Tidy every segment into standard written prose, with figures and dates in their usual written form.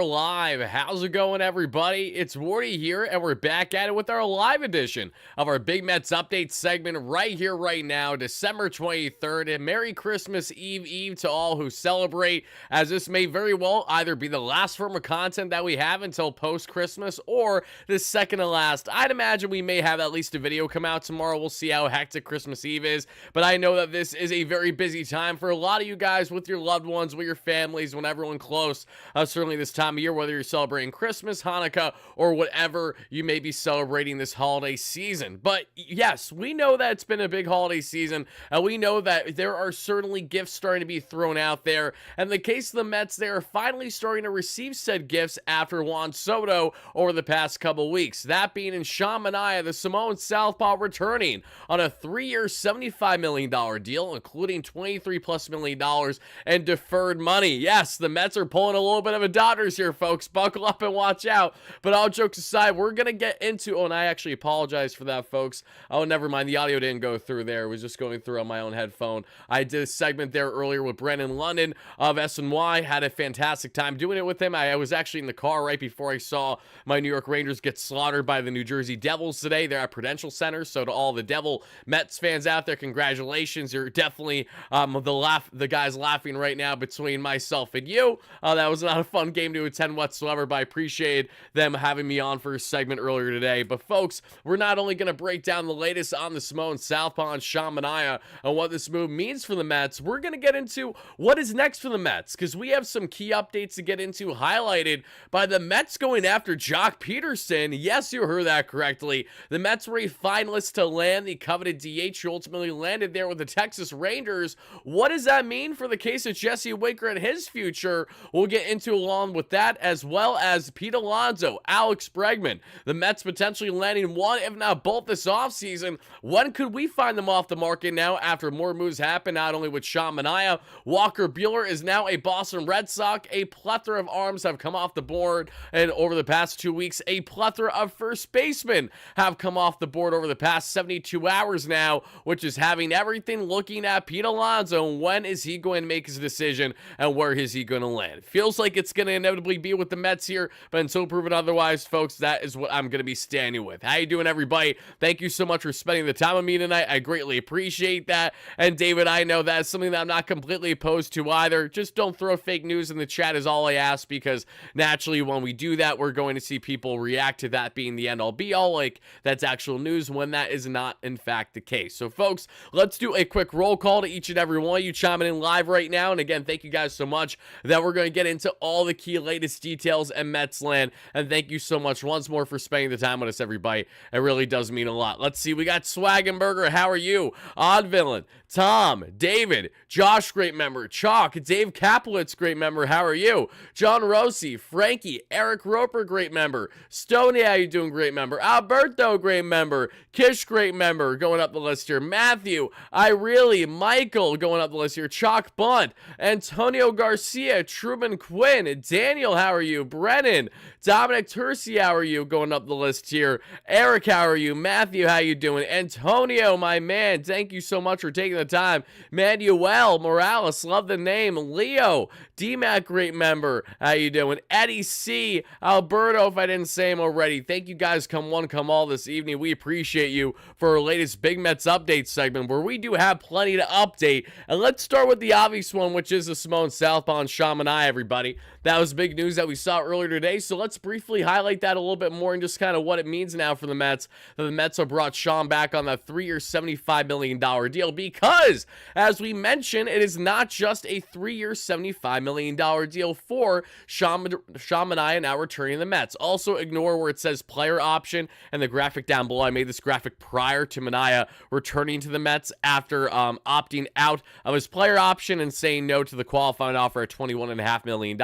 are live. How's it going, everybody? It's Wardy here, and we're back at it with our live edition of our Big Mets Update segment right here, right now, December 23rd. And Merry Christmas Eve to all who celebrate, as this may very well either be the last form of content that we have until post-Christmas or the second to last. I'd imagine we may have at least a video come out tomorrow. We'll see how hectic Christmas Eve is, but I know that this is a very busy time for a lot of you guys with your loved ones, with your families, when everyone close. Certainly this time of year, whether you're celebrating Christmas, Hanukkah, or whatever you may be celebrating this holiday season. But yes, we know that it's been a big holiday season, and we know that there are certainly gifts starting to be thrown out there. And in the case of the Mets, they are finally starting to receive said gifts after Juan Soto over the past couple weeks. That being in Sean Manaea, the Samoan Southpaw, returning on a 3-year, $75 million deal, including $23+ million in deferred money. Yes, the Mets are pulling a little bit of a Dodgers here, folks. Buckle up and watch out. But all jokes aside, we're going to get into... Oh, and I actually apologize for that, folks. Oh, never mind. The audio didn't go through there. It was just going through on my own headphone. I did a segment there earlier with Brandon London of SNY. Had a fantastic time doing it with him. I was actually in the car right before I saw my New York Rangers get slaughtered by the New Jersey Devils today. They're at Prudential Center. So to all the Devil Mets fans out there, congratulations. You're definitely the guys laughing right now between myself and you. That was not a fun game to attend whatsoever, but I appreciated them having me on for a segment earlier today. But folks, we're not only going to break down the latest on the Samoan Southpaw and Sean Manaea and what this move means for the Mets, we're going to get into what is next for the Mets, because we have some key updates to get into, highlighted by the Mets going after Jock Peterson. Yes, you heard that correctly. The Mets were a finalist to land the coveted DH, who ultimately landed there with the Texas Rangers. What does that mean for the case of Jesse Winker and his future? We'll get into along with that, as well as Pete Alonso, Alex Bregman. The Mets potentially landing one, if not both, this offseason. When could we find them off the market now after more moves happen, not only with Sean Manaea? Walker Buehler is now a Boston Red Sox. A plethora of arms have come off the board, and over the past 2 weeks, a plethora of first basemen have come off the board over the past 72 hours now, which is having everything looking at Pete Alonso. When is he going to make his decision, and where is he going to land? Feels like it's going to inevitably be with the Mets here, but until proven otherwise, folks, that is what I'm going to be standing with. How you doing, everybody? Thank you so much for spending the time with me tonight. I greatly appreciate that. And David, I know that's something that I'm not completely opposed to either. Just don't throw fake news in the chat is all I ask, because naturally when we do that, we're going to see people react to that being the end-all be-all, like that's actual news, when that is not in fact the case. So folks, let's do a quick roll call to each and every one of you chiming in live right now. And again, thank you guys so much that we're going to get into all the key latest details in Mets land. And thank you so much once more for spending the time with us, everybody. It really does mean a lot. Let's see. We got Swaggenberger. How are you? Odd Villain, Tom, David, Josh, great member, Chalk, Dave Kaplitz, great member. How are you? John Rossi, Frankie, Eric Roper, great member. Stoney, how you doing? Great member. Alberto, great member. Kish, great member. Going up the list here. Matthew, Michael, going up the list here. Chalk Bunt, Antonio Garcia, Truman Quinn, Daniel, how are you? Brennan, Dominic Terci, how are you? Going up the list here. Eric, how are you? Matthew, how you doing? Antonio, my man, thank you so much for taking the time. Manuel Morales, love the name. Leo, DMAC, great member, how you doing? Eddie C, Alberto, if I didn't say him already, thank you guys, come one, come all this evening. We appreciate you for our latest Big Mets update segment, where we do have plenty to update. And let's start with the obvious one, which is the Samoan Southpaw and Sean Manaea, everybody. That was big news that we saw earlier today, so let's briefly highlight that a little bit more and just kind of what it means now for the Mets. That the Mets have brought Sean back on that 3-year, $75 million deal, because, as we mentioned, it is not just a 3-year, $75 million deal for Sean Manaea now returning to the Mets. Also, ignore where it says player option and the graphic down below. I made this graphic prior to Manaea returning to the Mets after opting out of his player option and saying no to the qualifying offer at $21.5 million.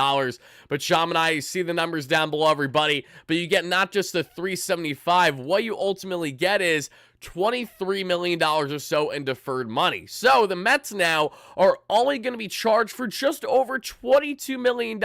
But Sean Manaea, you see the numbers down below, everybody, but you get not just the $375. What you ultimately get is $23 million or so in deferred money. So the Mets now are only going to be charged for just over $22 million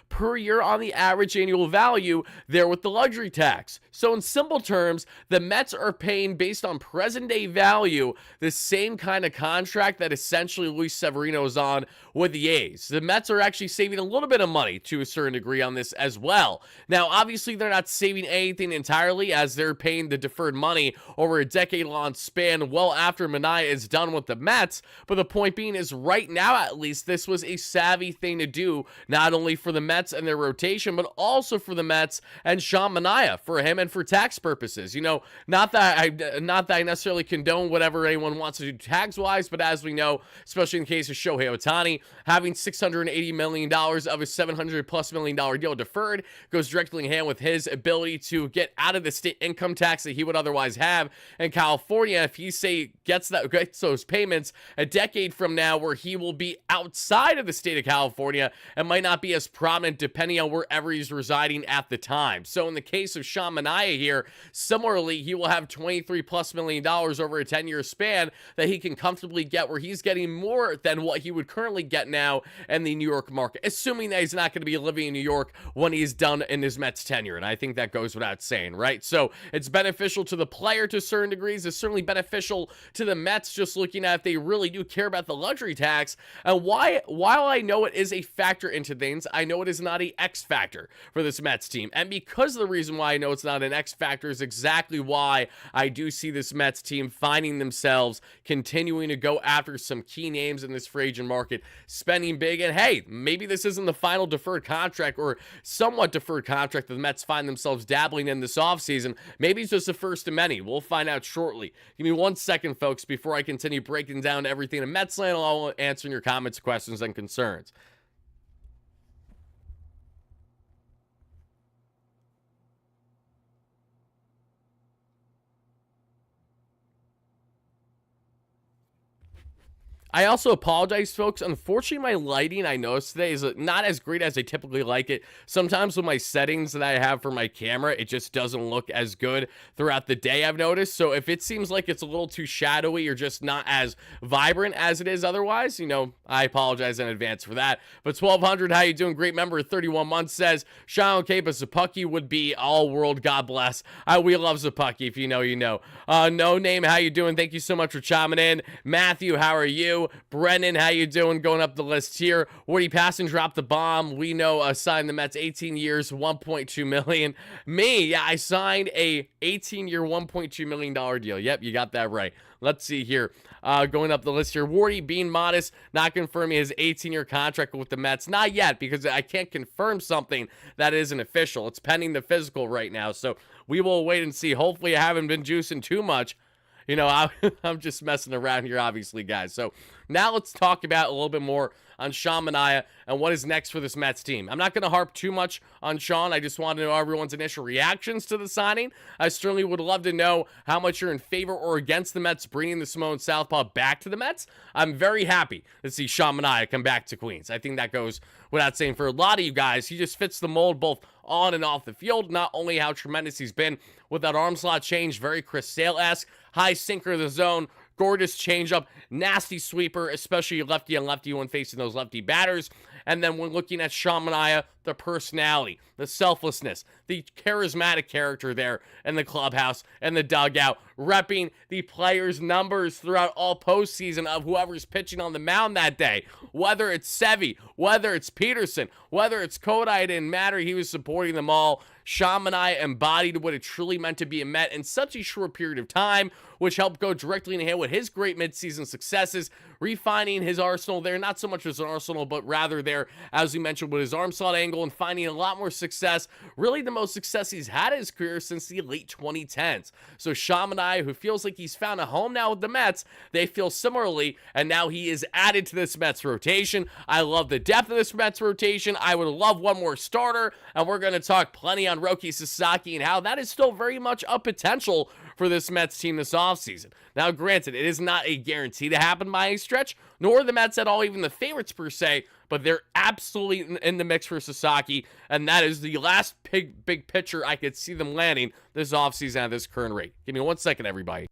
per year on the average annual value there with the luxury tax. So in simple terms, the Mets are paying based on present day value the same kind of contract that essentially Luis Severino is on with the A's. The Mets are actually saving a little bit of money to a certain degree on this as well. Now, obviously, they're not saving anything entirely as they're paying the deferred money over a decade-long span well after Manaea is done with the Mets. But the point being is right now, at least, this was a savvy thing to do, not only for the Mets and their rotation, but also for the Mets and Sean Manaea, for him and for tax purposes. You know, not that I necessarily condone whatever anyone wants to do tax-wise, but as we know, especially in the case of Shohei Ohtani, having $680 million of a $700+ million deal deferred goes directly in hand with his ability to get out of the state income tax that he would otherwise have in California if he, say, gets those payments a decade from now, where he will be outside of the state of California and might not be as prominent depending on wherever he's residing at the time. So in the case of Sean Manaea here, similarly, he will have $23+ million over a 10-year span that he can comfortably get, where he's getting more than what he would currently get now in the New York market, assuming that he's not going to be living in New York when he's done in his Mets tenure. And I think that goes without saying, right? So it's beneficial to the player to certain degrees. It's certainly beneficial to the Mets, just looking at if they really do care about the luxury tax. And while I know it is a factor into things, I know it is not a X factor for this Mets team. And because of the reason why I know it's not an X factor is exactly why I do see this Mets team finding themselves continuing to go after some key names in this free agent market, spending big. And hey, maybe this isn't the final deferred contract or somewhat deferred contract that the Mets find themselves dabbling in this offseason. Maybe it's just the first of many. We'll find out shortly. Give me 1 second, folks, before I continue breaking down everything in Mets land, along answering your comments, questions, and concerns. I also apologize, folks. Unfortunately, my lighting, I noticed today, is not as great as I typically like it. Sometimes with my settings that I have for my camera, it just doesn't look as good throughout the day, I've noticed. So if it seems like it's a little too shadowy or just not as vibrant as it is otherwise, you know, I apologize in advance for that. But 1200, how you doing? Great member, 31 months, says, Sean, okay, but Zapucki would be all world, God bless. We love Zapucki. If you know, you know. No name, how you doing? Thank you so much for chiming in. Matthew, how are you? Brennan, how you doing? Going up the list here. Wardy Passon dropped the bomb. We know signed the Mets 18 years, $1.2 million. Me, yeah, I signed a 18-year, $1.2 million deal. Yep, you got that right. Let's see here. Going up the list here. Wardy being modest, not confirming his 18-year contract with the Mets. Not yet, because I can't confirm something that isn't official. It's pending the physical right now, so we will wait and see. Hopefully, I haven't been juicing too much. You know, I'm just messing around here, obviously, guys. So now let's talk about a little bit more on Sean Manaea and what is next for this Mets team. I'm not going to harp too much on Sean. I just want to know everyone's initial reactions to the signing. I certainly would love to know how much you're in favor or against the Mets bringing the Samoan Southpaw back to the Mets. I'm very happy to see Sean Manaea come back to Queens. I think that goes without saying for a lot of you guys. He just fits the mold both on and off the field. Not only how tremendous he's been with that arm slot change, very Chris Sale-esque, high sinker of the zone, gorgeous changeup, nasty sweeper, especially lefty on lefty when facing those lefty batters. And then when looking at Sean Manaea, the personality, the selflessness, the charismatic character there in the clubhouse and the dugout, repping the players' numbers throughout all postseason of whoever's pitching on the mound that day. Whether it's Sevy, whether it's Peterson, whether it's Kodai, it didn't matter. He was supporting them all. Sean Manaea embodied what it truly meant to be a Met in such a short period of time, which helped go directly in hand with his great midseason successes, refining his arsenal there, not so much as an arsenal, but rather there, as we mentioned, with his arm slot angle and finding a lot more success, really the most success he's had in his career since the late 2010s. So Sean Manaea, who feels like he's found a home now with the Mets, they feel similarly, and now he is added to this Mets rotation. I love the depth of this Mets rotation. I would love one more starter, and we're going to talk plenty on Roki Sasaki and how that is still very much a potential for this Mets team this offseason. Now, granted, it is not a guarantee to happen by a stretch, nor are the Mets at all even the favorites per se, but they're absolutely in the mix for Sasaki, and that is the last big pitcher I could see them landing this offseason at this current rate. Give me 1 second, everybody.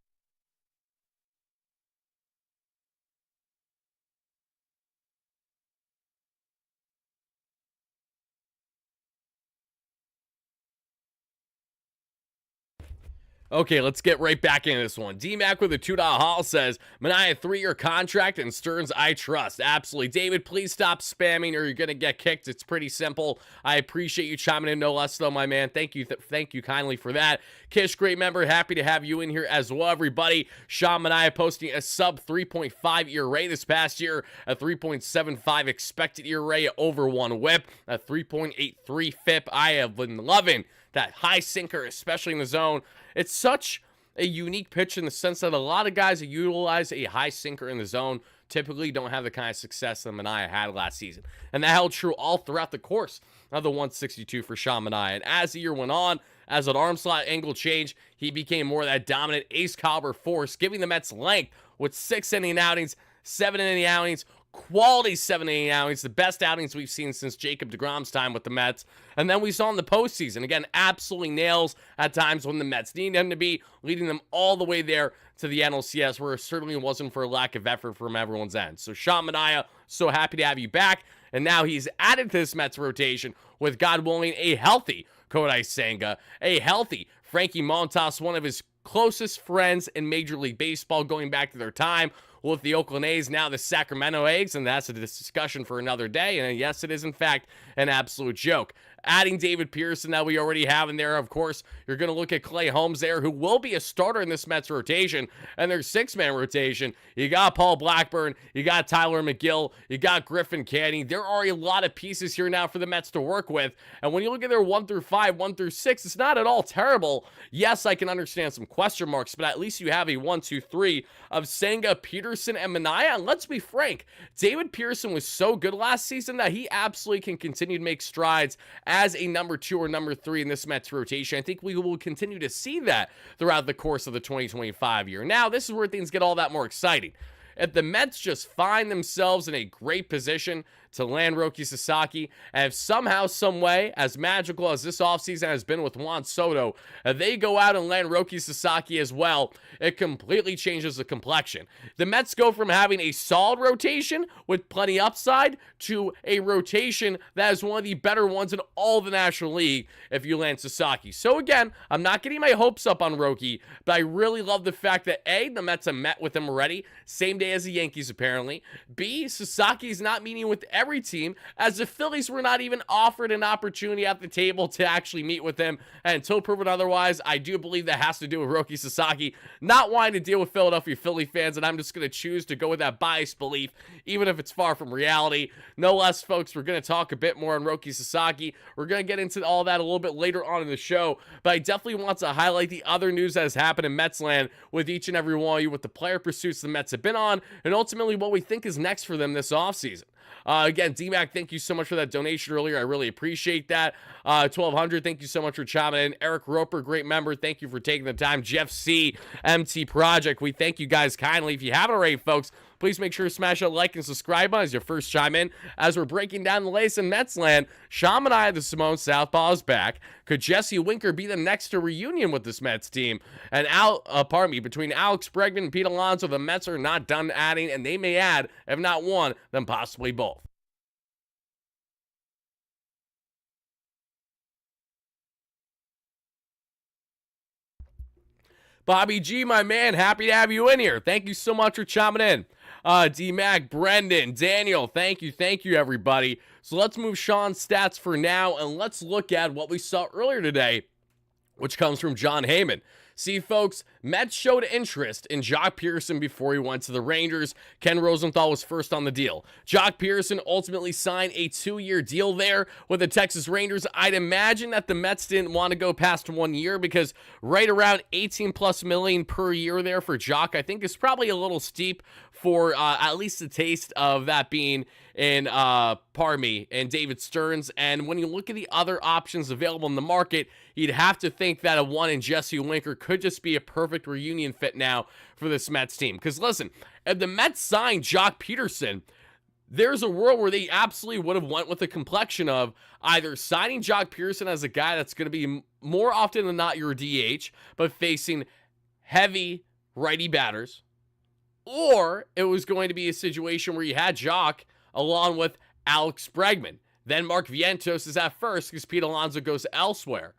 Okay, let's get right back into this one. D-Mac with a $2 haul says, Manaea, 3-year contract, and Stearns, I trust. Absolutely. David, please stop spamming or you're going to get kicked. It's pretty simple. I appreciate you chiming in no less though, my man. Thank you. Thank you kindly for that. Kish, great member. Happy to have you in here as well, everybody. Sean Manaea posting a sub 3.5 ERA this past year, a 3.75 expected ERA over 1 whip, a 3.83 FIP. I have been loving that high sinker, especially in the zone. It's such a unique pitch in the sense that a lot of guys that utilize a high sinker in the zone typically don't have the kind of success that Manaea had last season. And that held true all throughout the course of the 162 for Sean Manaea. And as the year went on, as an arm slot angle changed, he became more of that dominant ace caliber force, giving the Mets length with 6-inning outings, 7-inning outings, quality 7-inning outings, the best outings we've seen since Jacob deGrom's time with the Mets. And then we saw in the postseason, again, absolutely nails at times when the Mets needed him to be, leading them all the way there to the NLCS, where it certainly wasn't for a lack of effort from everyone's end. So Sean Manaea, so happy to have you back. And now he's added to this Mets rotation with, God willing, a healthy Kodai Senga, a healthy Frankie Montas, one of his closest friends in Major League Baseball going back to their time with the Oakland A's, now the Sacramento Eggs, and that's a discussion for another day. And yes, it is in fact an absolute joke. Adding David Pearson that we already have in there, of course, you're going to look at Clay Holmes there, who will be a starter in this Mets rotation, and their 6-man rotation. You got Paul Blackburn, you got Tyler McGill, you got Griffin Canning. There are a lot of pieces here now for the Mets to work with, and when you look at their 1 through 5, 1 through 6, it's not at all terrible. Yes, I can understand some question marks, but at least you have a 1, 2, 3 of Senga, Peterson, and Manaea. And let's be frank, David Pearson was so good last season that he absolutely can continue to make strides as a number 2 or number 3 in this Mets rotation. I think we will continue to see that throughout the course of the 2025 year. Now, this is where things get all that more exciting. If the Mets just find themselves in a great position to land Roki Sasaki, and if somehow, some way, as magical as this offseason has been with Juan Soto, if they go out and land Roki Sasaki as well, it completely changes the complexion. The Mets go from having a solid rotation with plenty upside to a rotation that is one of the better ones in all the National League if you land Sasaki. So again, I'm not getting my hopes up on Roki, but I really love the fact that A, the Mets have met with him already, same day as the Yankees apparently. B, Sasaki's not meeting with every team, as the Phillies were not even offered an opportunity at the table to actually meet with him. And until proven otherwise, I do believe that has to do with Roki Sasaki not wanting to deal with Philadelphia Philly fans, and I'm just going to choose to go with that biased belief, even if it's far from reality. No less, folks, we're going to talk a bit more on Roki Sasaki. We're going to get into all that a little bit later on in the show, but I definitely want to highlight the other news that has happened in Metsland with each and every one of you, with the player pursuits the Mets have been on, and ultimately what we think is next for them this offseason. Again, D-Mac, thank you so much for that donation earlier. I really appreciate that. 1200, thank you so much for chiming in. Eric Roper, great member. Thank you for taking the time. Jeff C, MT Project, we thank you guys kindly. If you haven't already, folks, please make sure to smash that like and subscribe button as your first chime in. As we're breaking down the latest in Metsland, Sean Manaea, the Simone Southpaw, is back. Could Jesse Winker be the next to reunion with this Mets team? And between Alex Bregman and Pete Alonso, the Mets are not done adding, and they may add, if not one, then possibly both. Bobby G, my man, happy to have you in here. Thank you so much for chiming in. D-Mac, Brendan, Daniel, thank you, everybody. So let's move Sean's stats for now, and let's look at what we saw earlier today, which comes from John Heyman. See, folks, Mets showed interest in Jock Pearson before he went to the Rangers. Ken Rosenthal was first on the deal. Jock Pearson ultimately signed a 2-year deal there with the Texas Rangers. I'd imagine that the Mets didn't want to go past 1 year, because right around 18+ million per year there for Jock, I think is probably a little steep for at least the taste of that being in and David Stearns. And when you look at the other options available in the market, you'd have to think that a one in Jesse Winker could just be a perfect reunion fit now for this Mets team. Because listen, if the Mets signed Jock Peterson, there's a world where they absolutely would have went with the complexion of either signing Jock Pearson as a guy that's going to be more often than not your DH, but facing heavy righty batters, or it was going to be a situation where you had Jock along with Alex Bregman. Then Mark Vientos is at first because Pete Alonso goes elsewhere.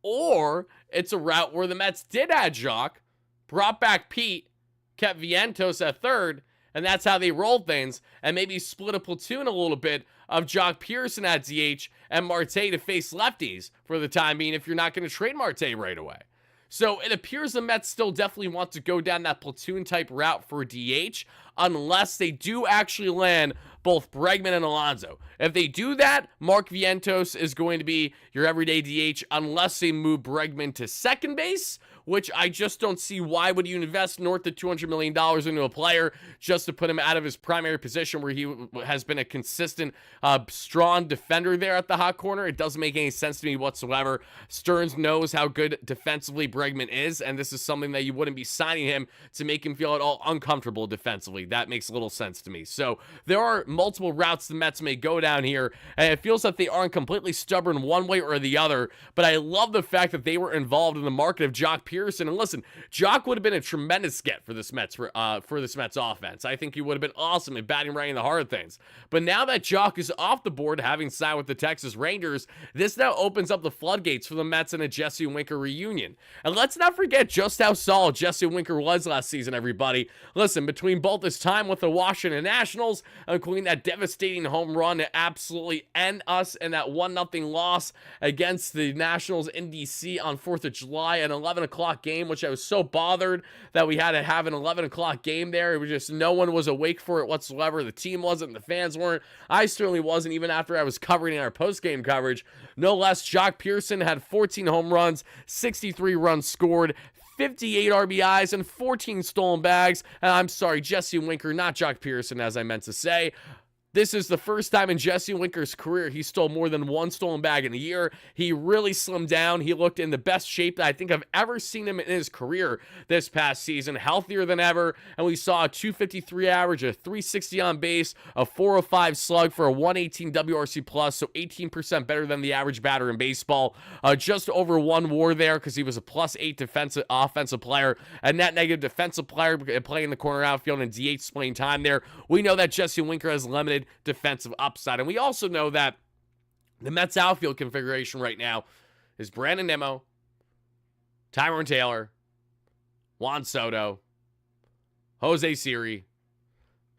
or it's a route where the Mets did add Jock, brought back Pete, kept Vientos at third, and that's how they rolled things, and maybe split a platoon a little bit of Jock Pearson at DH and Marte to face lefties for the time being if you're not going to trade Marte right away. So it appears the Mets still definitely want to go down that platoon type route for DH unless they do actually land both Bregman and Alonso. If they do that, Mark Vientos is going to be your everyday DH unless they move Bregman to second base, which I just don't see. Why would you invest north of $200 million into a player just to put him out of his primary position where he has been a consistent, strong defender there at the hot corner? It doesn't make any sense to me whatsoever. Stearns knows how good defensively Bregman is, and this is something that you wouldn't be signing him to make him feel at all uncomfortable defensively. That makes little sense to me. So there are multiple routes the Mets may go down here, and it feels like they aren't completely stubborn one way or the other, but I love the fact that they were involved in the market of Jock Pearson. And listen, Jock would have been a tremendous get for this Mets offense. I think he would have been awesome at batting right in the heart of things. But now that Jock is off the board, having signed with the Texas Rangers, this now opens up the floodgates for the Mets in a Jesse Winker reunion. And let's not forget just how solid Jesse Winker was last season, everybody. Listen, between both his time with the Washington Nationals, including that devastating home run to absolutely end us in that 1-0 loss against the Nationals in DC on 4th of July, an 11 o'clock game, which I was so bothered that we had to have an 11 o'clock game there. It was just no one was awake for it whatsoever. The team wasn't, the fans weren't. I certainly wasn't, even after I was covering in our post-game coverage. No less, Jock Pearson had 14 home runs, 63 runs scored, 58 RBIs, and 14 stolen bags. And I'm sorry, Jesse Winker, not Jock Pearson, as I meant to say. This is the first time in Jesse Winker's career he stole more than one stolen bag in a year. He really slimmed down. He looked in the best shape that I think I've ever seen him in his career this past season, healthier than ever. And we saw a 253 average, a 360 on base, a 405 slug for a 118 WRC plus, so 18% better than the average batter in baseball. Just over one WAR there because he was a +8 offensive player, a net negative defensive player playing the corner outfield and DH splitting time there. We know that Jesse Winker has limited defensive upside. And we also know that the Mets outfield configuration right now is Brandon Nimmo, Tyrone Taylor, Juan Soto, Jose Siri,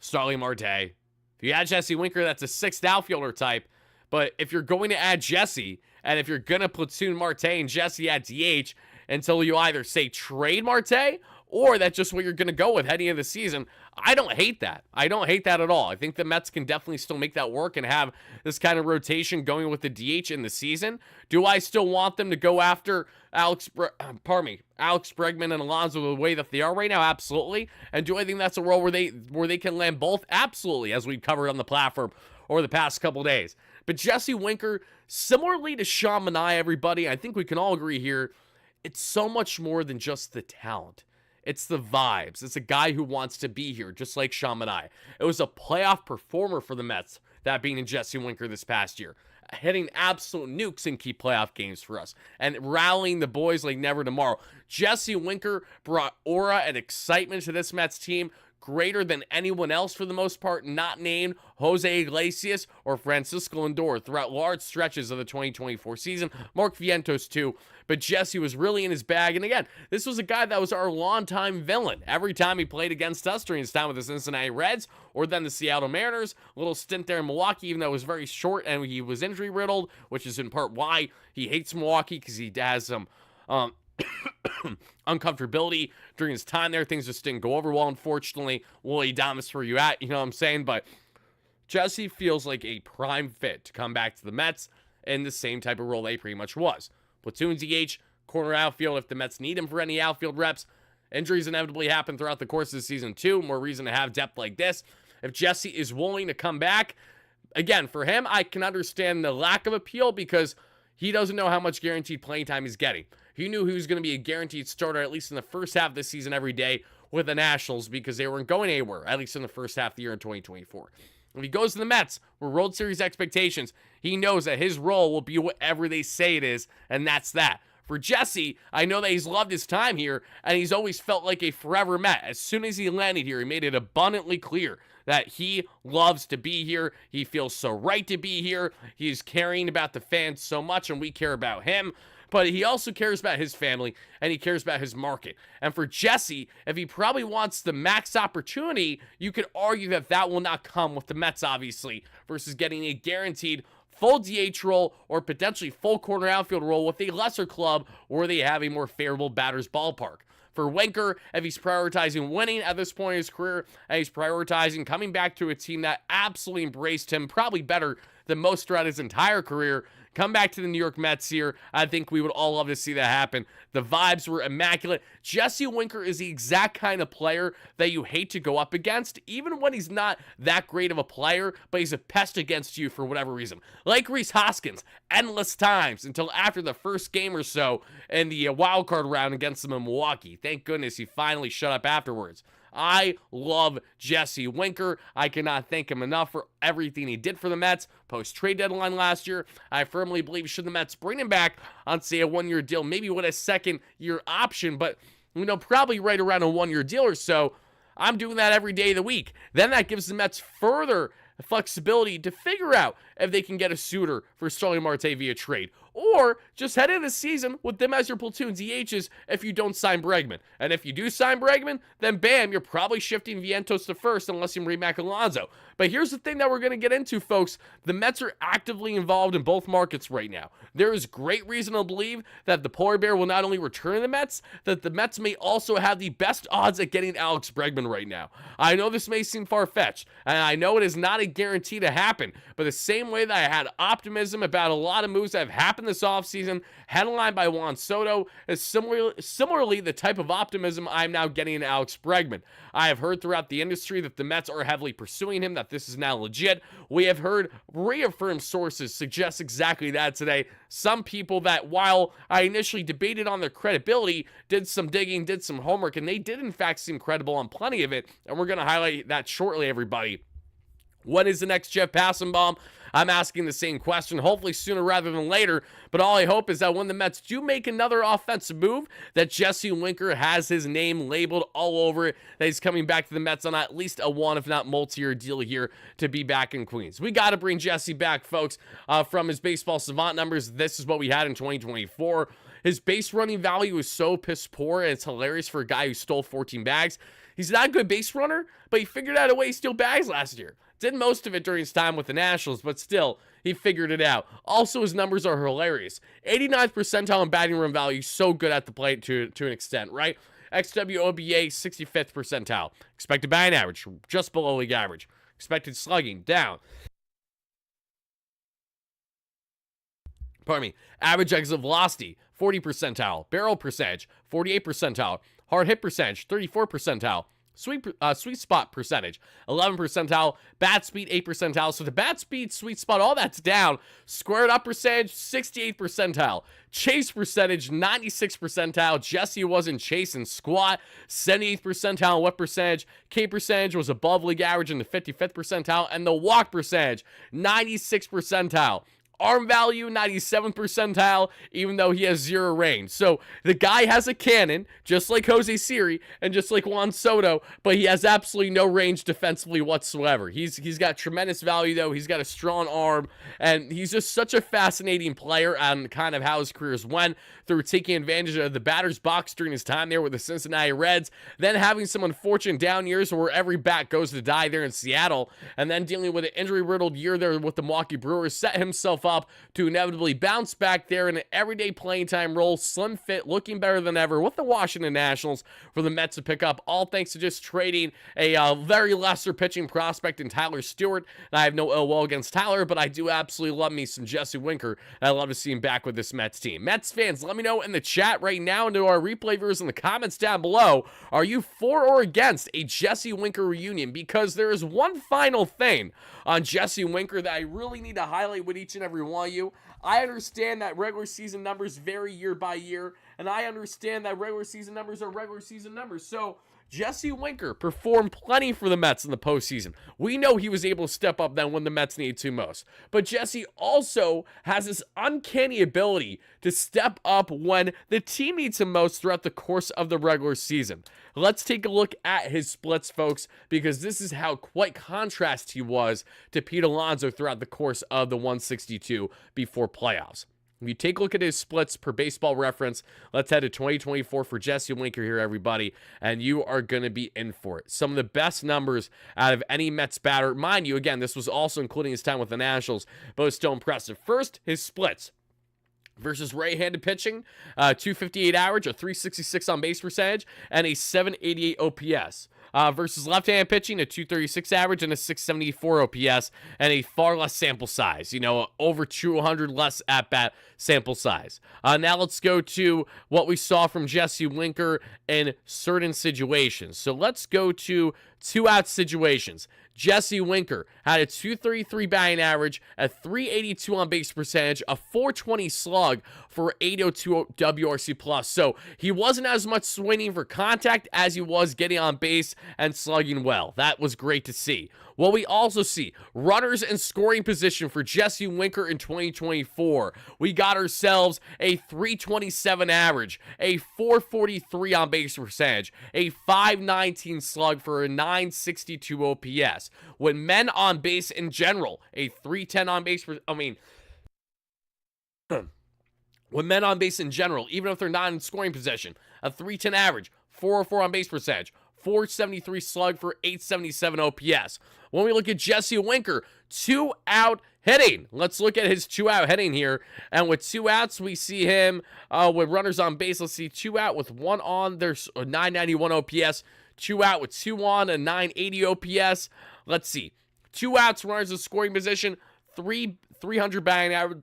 Starling Marte. If you add Jesse Winker, that's a sixth outfielder type. But if you're going to add Jesse, and if you're going to platoon Marte and Jesse at DH until you either say trade Marte or that's just what you're going to go with heading into the season, I don't hate that. I don't hate that at all. I think the Mets can definitely still make that work and have this kind of rotation going with the DH in the season. Do I still want them to go after Alex Bregman and Alonso the way that they are right now? Absolutely. And do I think that's a role where they can land both? Absolutely, as we've covered on the platform over the past couple days. But Jesse Winker, similarly to Sean Manaea, everybody, I think we can all agree here, it's so much more than just the talent. It's the vibes. It's a guy who wants to be here, just like Sean Manaea. It was a playoff performer for the Mets, that being in Jesse Winker this past year, hitting absolute nukes in key playoff games for us and rallying the boys like never tomorrow. Jesse Winker brought aura and excitement to this Mets team greater than anyone else for the most part, not named Jose Iglesias or Francisco Lindor throughout large stretches of the 2024 season. Mark Vientos too, but Jesse was really in his bag. And again, this was a guy that was our longtime villain. Every time he played against us during his time with the Cincinnati Reds or then the Seattle Mariners, a little stint there in Milwaukee, even though it was very short and he was injury riddled, which is in part why he hates Milwaukee, because he has some uncomfortability during his time there. Things just didn't go over well, unfortunately. Willie Adames, where you at? You know what I'm saying? But Jesse feels like a prime fit to come back to the Mets in the same type of role they pretty much was. Platoon DH, corner outfield if the Mets need him for any outfield reps. Injuries inevitably happen throughout the course of the season too. More reason to have depth like this. If Jesse is willing to come back, again, for him, I can understand the lack of appeal because he doesn't know how much guaranteed playing time he's getting. He knew he was going to be a guaranteed starter, at least in the first half of the season every day with the Nationals because they weren't going anywhere, at least in the first half of the year in 2024. If he goes to the Mets with World Series expectations, he knows that his role will be whatever they say it is, and that's that. For Jesse, I know that he's loved his time here, and he's always felt like a forever Met. As soon as he landed here, he made it abundantly clear that he loves to be here. He feels so right to be here. He's caring about the fans so much, and we care about him. but he also cares about his family and he cares about his market. And for Jesse, if he probably wants the max opportunity, you could argue that that will not come with the Mets, obviously, versus getting a guaranteed full DH role or potentially full corner outfield role with a lesser club where they have a more favorable batter's ballpark. For Winker, if he's prioritizing winning at this point in his career, and he's prioritizing coming back to a team that absolutely embraced him, probably better than most throughout his entire career, come back to the New York Mets here. I think we would all love to see that happen. The vibes were immaculate. Jesse Winker is the exact kind of player that you hate to go up against, even when he's not that great of a player, but he's a pest against you for whatever reason. Like Rhys Hoskins, endless times until after the first game or so in the wild card round against them in Milwaukee. Thank goodness he finally shut up afterwards. I love Jesse Winker. I cannot thank him enough for everything he did for the Mets post-trade deadline last year. I firmly believe should the Mets bring him back on, say, a one-year deal, maybe with a second-year option, but, probably right around a one-year deal or so, I'm doing that every day of the week. Then that gives the Mets further flexibility to figure out if they can get a suitor for Starling Marte via trade, or just head into the season with them as your platoon DHs if you don't sign Bregman. And if you do sign Bregman, then bam, you're probably shifting Vientos to first unless you bring back Alonso. But here's the thing that we're going to get into, folks. The Mets are actively involved in both markets right now. There is great reason to believe that the Polar Bear will not only return to the Mets, that the Mets may also have the best odds at getting Alex Bregman right now. I know this may seem far-fetched, and I know it is not a guarantee to happen, but the same way that I had optimism about a lot of moves that have happened this offseason, headlined by Juan Soto, is similarly the type of optimism I'm now getting in Alex Bregman. I have heard throughout the industry that the Mets are heavily pursuing him, that this is now legit. We have heard reaffirmed sources suggest exactly that today. Some people that, while I initially debated on their credibility, did some digging, did some homework, and they did in fact seem credible on plenty of it, and we're going to highlight that shortly, everybody. When is the next Jeff Passanbaum? I'm asking the same question, hopefully sooner rather than later, but all I hope is that when the Mets do make another offensive move, that Jesse Winker has his name labeled all over it, that he's coming back to the Mets on at least a one, if not multi-year deal here to be back in Queens. We got to bring Jesse back, folks, from his baseball savant numbers. This is what we had in 2024. His base running value is so piss poor, and it's hilarious for a guy who stole 14 bags. He's not a good base runner, but he figured out a way to steal bags last year. Did most of it during his time with the Nationals, but still, he figured it out. Also, his numbers are hilarious. 89th percentile in batting run value, so good at the plate to an extent, right? XWOBA, 65th percentile. Expected batting average, just below league average. Expected slugging, down. Pardon me. Average exit velocity, 40 percentile. Barrel percentage, 48 percentile. Hard hit percentage, 34 percentile. Sweet spot percentage, 11 percentile. Bat speed, 8 percentile. So the bat speed, sweet spot, all that's down. Squared up percentage, 68 percentile. Chase percentage, 96 percentile. Jesse wasn't chasing squat. 78th percentile whip percentage. K percentage was above league average in the 55th percentile. And the walk percentage, 96 percentile. Arm value, 97th percentile, even though he has zero range. So the guy has a cannon, just like Jose Siri and just like Juan Soto, but he has absolutely no range defensively whatsoever. He's got tremendous value, though. He's got a strong arm, and he's just such a fascinating player on kind of how his careers went through taking advantage of the batter's box during his time there with the Cincinnati Reds, then having some unfortunate down years where every bat goes to die there in Seattle, and then dealing with an injury-riddled year there with the Milwaukee Brewers, set himself up to inevitably bounce back there in an everyday playing time role, slim fit, looking better than ever with the Washington Nationals for the Mets to pick up, all thanks to just trading a very lesser pitching prospect in Tyler Stewart. And I have no ill will against Tyler, but I do absolutely love me some Jesse Winker, and I love to see him back with this Mets team. Mets fans, let me know in the chat right now and to our replay viewers in the comments down below, are you for or against a Jesse Winker reunion? Because there is one final thing on Jesse Winker that I really need to highlight with each and every one of you. I understand that regular season numbers vary year by year, and I understand that regular season numbers are regular season numbers. So Jesse Winker performed plenty for the Mets in the postseason. We know he was able to step up then when the Mets needed to most. But Jesse also has this uncanny ability to step up when the team needs him most throughout the course of the regular season. Let's take a look at his splits, folks, because this is how quite contrast he was to Pete Alonso throughout the course of the 162 before playoffs. If you take a look at his splits per Baseball Reference, let's head to 2024 for Jesse Winker here, everybody, and you are going to be in for it. Some of the best numbers out of any Mets batter. Mind you, again, this was also including his time with the Nationals, but it's still impressive. First, his splits. Versus right-handed pitching, 258 average, a 366 on base percentage, and a 788 OPS. Versus left-handed pitching, a 236 average and a 674 OPS, and a far less sample size. Over 200 less at-bat sample size. Now let's go to what we saw from Jesse Winker in certain situations. So let's go to two-out situations. Jesse Winker had a 233 batting average, a 382 on base percentage, a 420 slug for 802 WRC plus. So he wasn't as much swinging for contact as he was getting on base and slugging well. That was great to see. What we also see, runners in scoring position for Jesse Winker in 2024. We got ourselves a 327 average, a 443 on base percentage, a 519 slug for a 962 OPS. When men on base in general, a 310 on base, when men on base in general, even if they're not in scoring position, a 310 average, 404 on base percentage, 473 slug for 877 OPS. When we look at Jesse Winker, 2-out hitting. Let's look at his 2-out hitting here. And with 2 outs, we see him with runners on base. Let's see, 2 out with 1 on. There's a 991 OPS. 2 out with 2 on, a 980 OPS. Let's see. 2 outs, runners in scoring position, 300 batting average.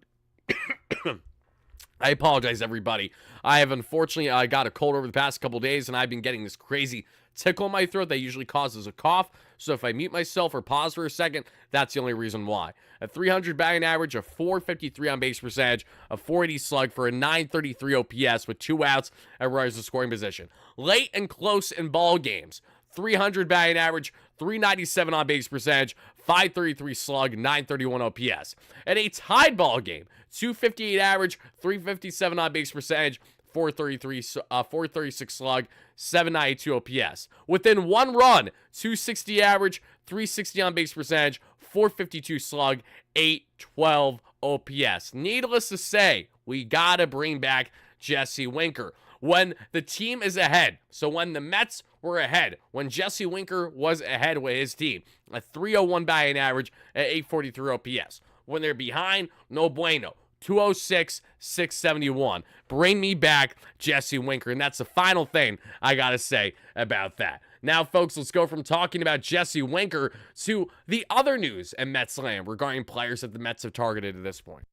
I apologize, everybody. I have unfortunately got a cold over the past couple days, and I've been getting this crazy tickle in my throat that usually causes a cough. So if I mute myself or pause for a second, that's the only reason why. A 300 batting average, a 453 on base percentage, a 480 slug for a 933 OPS with 2 outs at runners in scoring position. Late and close in ball games. 300 batting average, 397 on base percentage, 533 slug, 931 OPS. In a tied ball game, 258 average, 357 on base percentage, 436 slug, 792 OPS. Within 1 run, 260 average, 360 on base percentage, 452 slug, 812 OPS. Needless to say, we gotta bring back Jesse Winker. When the team is ahead, so when the Mets were ahead, when Jesse Winker was ahead with his team, a 301 batting average at 843 OPS. When they're behind, no bueno. 206, 671. Bring me back Jesse Winker. And that's the final thing I got to say about that. Now, folks, let's go from talking about Jesse Winker to the other news in Mets land regarding players that the Mets have targeted at this point.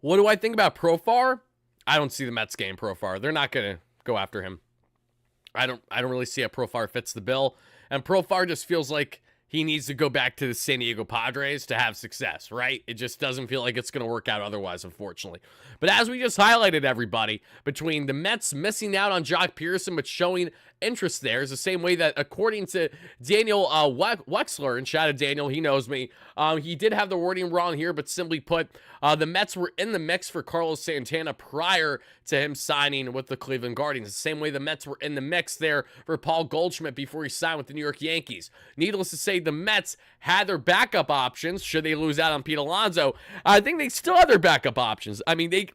What do I think about Profar? I don't see the Mets getting Profar. They're not going to go after him. I don't really see how Profar fits the bill. And Profar just feels like he needs to go back to the San Diego Padres to have success, right? It just doesn't feel like it's going to work out otherwise, unfortunately. But as we just highlighted, everybody, between the Mets missing out on Jock Pearson but showing interest there is the same way that, according to Daniel Wexler, and shout out Daniel, he knows me, he did have the wording wrong here, but simply put, the Mets were in the mix for Carlos Santana prior to him signing with the Cleveland Guardians. The same way the Mets were in the mix there for Paul Goldschmidt before he signed with the New York Yankees. Needless to say, the Mets had their backup options should they lose out on Pete Alonso. I think they still have their backup options. I mean, they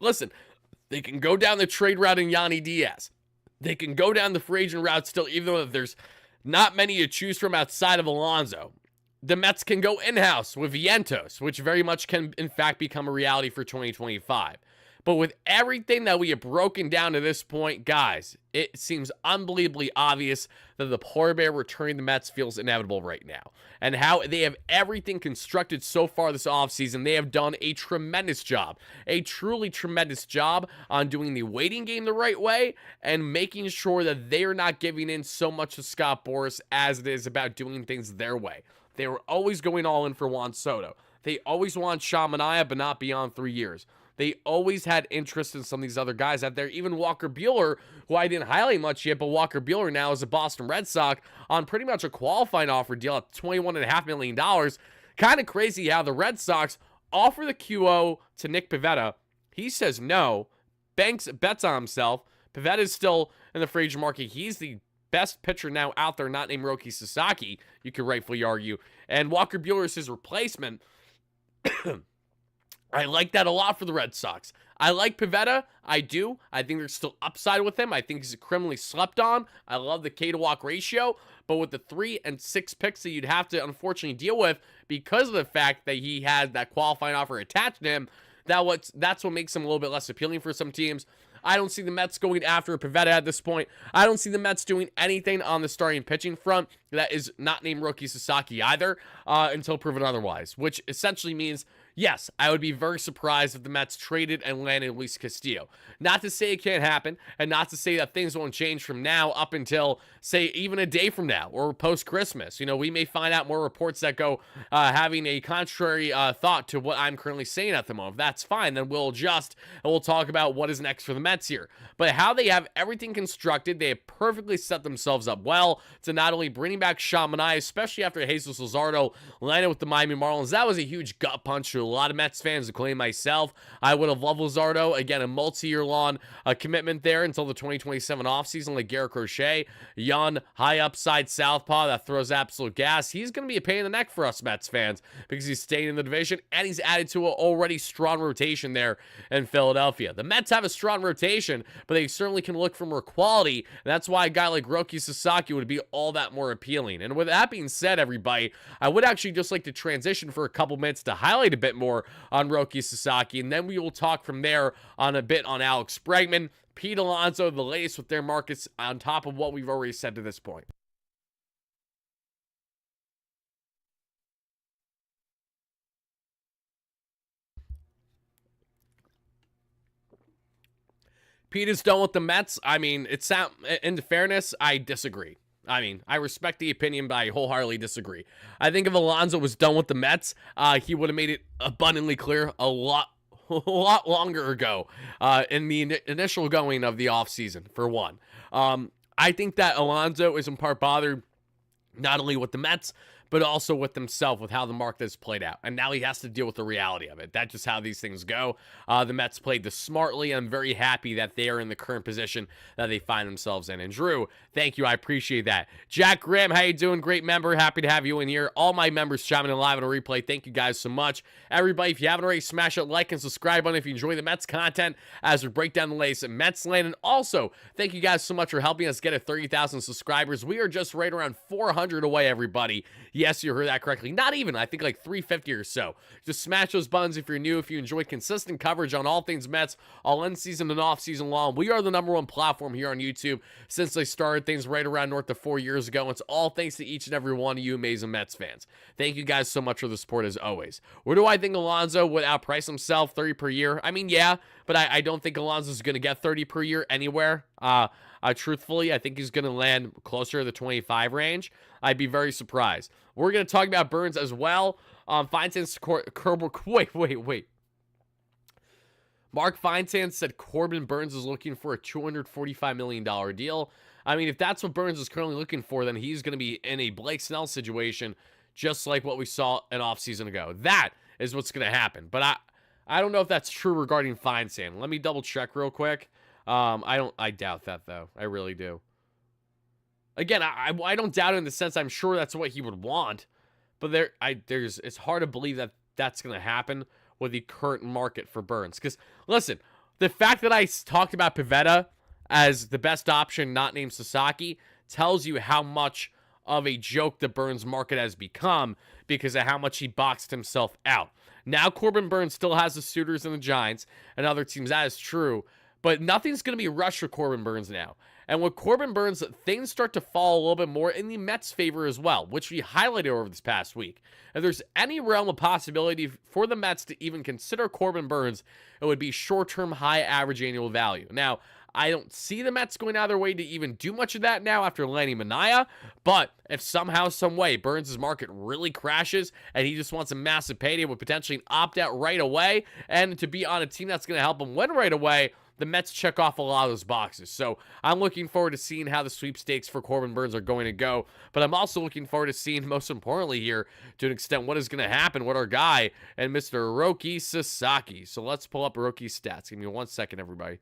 can go down the trade route in Yanni Diaz. They can go down the free agent route still, even though there's not many to choose from outside of Alonso. The Mets can go in-house with Vientos, which very much can, in fact, become a reality for 2025. But with everything that we have broken down to this point, guys, it seems unbelievably obvious that the polar bear returning the Mets feels inevitable right now. And how they have everything constructed so far this offseason, they have done a tremendous job. A truly tremendous job on doing the waiting game the right way and making sure that they are not giving in so much to Scott Boras as it is about doing things their way. They were always going all in for Juan Soto. They always want Sean Manaea, but not beyond 3 years. They always had interest in some of these other guys out there. Even Walker Buehler, who I didn't highlight much yet, but Walker Buehler now is a Boston Red Sox on pretty much a qualifying offer deal at $21.5 million. Kind of crazy how the Red Sox offer the QO to Nick Pivetta. He says no. Banks bets on himself. Pivetta is still in the free agent market. He's the best pitcher now out there, not named Roki Sasaki, you could rightfully argue, and Walker Buehler is his replacement. I like that a lot for the Red Sox. I like Pivetta. I do. I think there's still upside with him. I think he's criminally slept on. I love the K to walk ratio. But with the 3 and 6 picks that you'd have to unfortunately deal with because of the fact that he has that qualifying offer attached to him, that's what makes him a little bit less appealing for some teams. I don't see the Mets going after Pivetta at this point. I don't see the Mets doing anything on the starting pitching front that is not named Roki Sasaki either until proven otherwise, which essentially means, yes, I would be very surprised if the Mets traded and landed Luis Castillo. Not to say it can't happen, and not to say that things won't change from now up until, say, even a day from now or post-Christmas. You know, we may find out more reports that go having a contrary thought to what I'm currently saying at the moment. If that's fine, then we'll adjust and we'll talk about what is next for the Mets here. But how they have everything constructed, they have perfectly set themselves up well to not only bringing back Manaea, especially after Jesus Luzardo landed with the Miami Marlins. That was a huge gut punch to a lot of Mets fans, including myself. I would have loved Luzardo. Again, a multi-year long commitment there until the 2027 offseason, like Garrett Crochet, young, high upside southpaw that throws absolute gas. He's going to be a pain in the neck for us Mets fans because he's staying in the division and he's added to an already strong rotation there in Philadelphia. The Mets have a strong rotation, but they certainly can look for more quality, and that's why a guy like Roki Sasaki would be all that more appealing. And with that being said, everybody, I would actually just like to transition for a couple minutes to highlight a bit more on Roki Sasaki, and then we will talk from there on a bit on Alex Bregman, Pete Alonso, the latest with their markets on top of what we've already said to this point. Pete is done with the Mets. I mean, in fairness, I disagree. I mean, I respect the opinion, but I wholeheartedly disagree. I think if Alonso was done with the Mets, he would have made it abundantly clear a lot longer ago in the initial going of the offseason, for one. I think that Alonso is in part bothered not only with the Mets, but also with himself, with how the market has played out. And now he has to deal with the reality of it. That's just how these things go. The Mets played this smartly. I'm very happy that they are in the current position that they find themselves in. And Drew, thank you. I appreciate that. Jack Graham, how you doing? Great member. Happy to have you in here. All my members chiming in live on a replay. Thank you guys so much. Everybody, if you haven't already, smash that like and subscribe button if you enjoy the Mets content as we break down the latest in Mets land. And also, thank you guys so much for helping us get to 30,000 subscribers. We are just right around 400 away, everybody. Yes, you heard that correctly. Not even, I think like 350 or so. Just smash those buttons if you're new, if you enjoy consistent coverage on all things Mets, all in-season and off-season long. We are the #1 platform here on YouTube since they started things right around north of 4 years ago. It's all thanks to each and every one of you amazing Mets fans. Thank you guys so much for the support as always. Where do I think Alonso would outprice himself 30 per year? I mean, yeah, but I don't think Alonso's going to get 30 per year anywhere. Truthfully, I think he's going to land closer to the 25 range. I'd be very surprised. We're going to talk about Burns as well. Feinstein's wait. Mark Feinstein said Corbin Burns is looking for a $245 million deal. I mean, if that's what Burns is currently looking for, then he's going to be in a Blake Snell situation, just like what we saw an offseason ago. That is what's going to happen. But I don't know if that's true regarding Feinstein. Let me double check real quick. I doubt that though. I really do. Again, I don't doubt it in the sense I'm sure that's what he would want, but it's hard to believe that that's going to happen with the current market for Burns. Because listen, the fact that I talked about Pivetta as the best option, not named Sasaki, tells you how much of a joke the Burns market has become because of how much he boxed himself out. Now Corbin Burns still has the suitors and the Giants and other teams. That is true. But nothing's going to be rushed for Corbin Burns now. And with Corbin Burns, things start to fall a little bit more in the Mets' favor as well, which we highlighted over this past week. If there's any realm of possibility for the Mets to even consider Corbin Burns, it would be short-term high average annual value. Now, I don't see the Mets going out of their way to even do much of that now after landing Manaea, but if somehow, some way, Burns' market really crashes and he just wants a massive payday with potentially an opt-out right away and to be on a team that's going to help him win right away, the Mets check off a lot of those boxes. So I'm looking forward to seeing how the sweepstakes for Corbin Burns are going to go. But I'm also looking forward to seeing, most importantly here, to an extent, what is going to happen with our guy and Mr. Roki Sasaki. So let's pull up Roki's stats. Give me 1 second, everybody.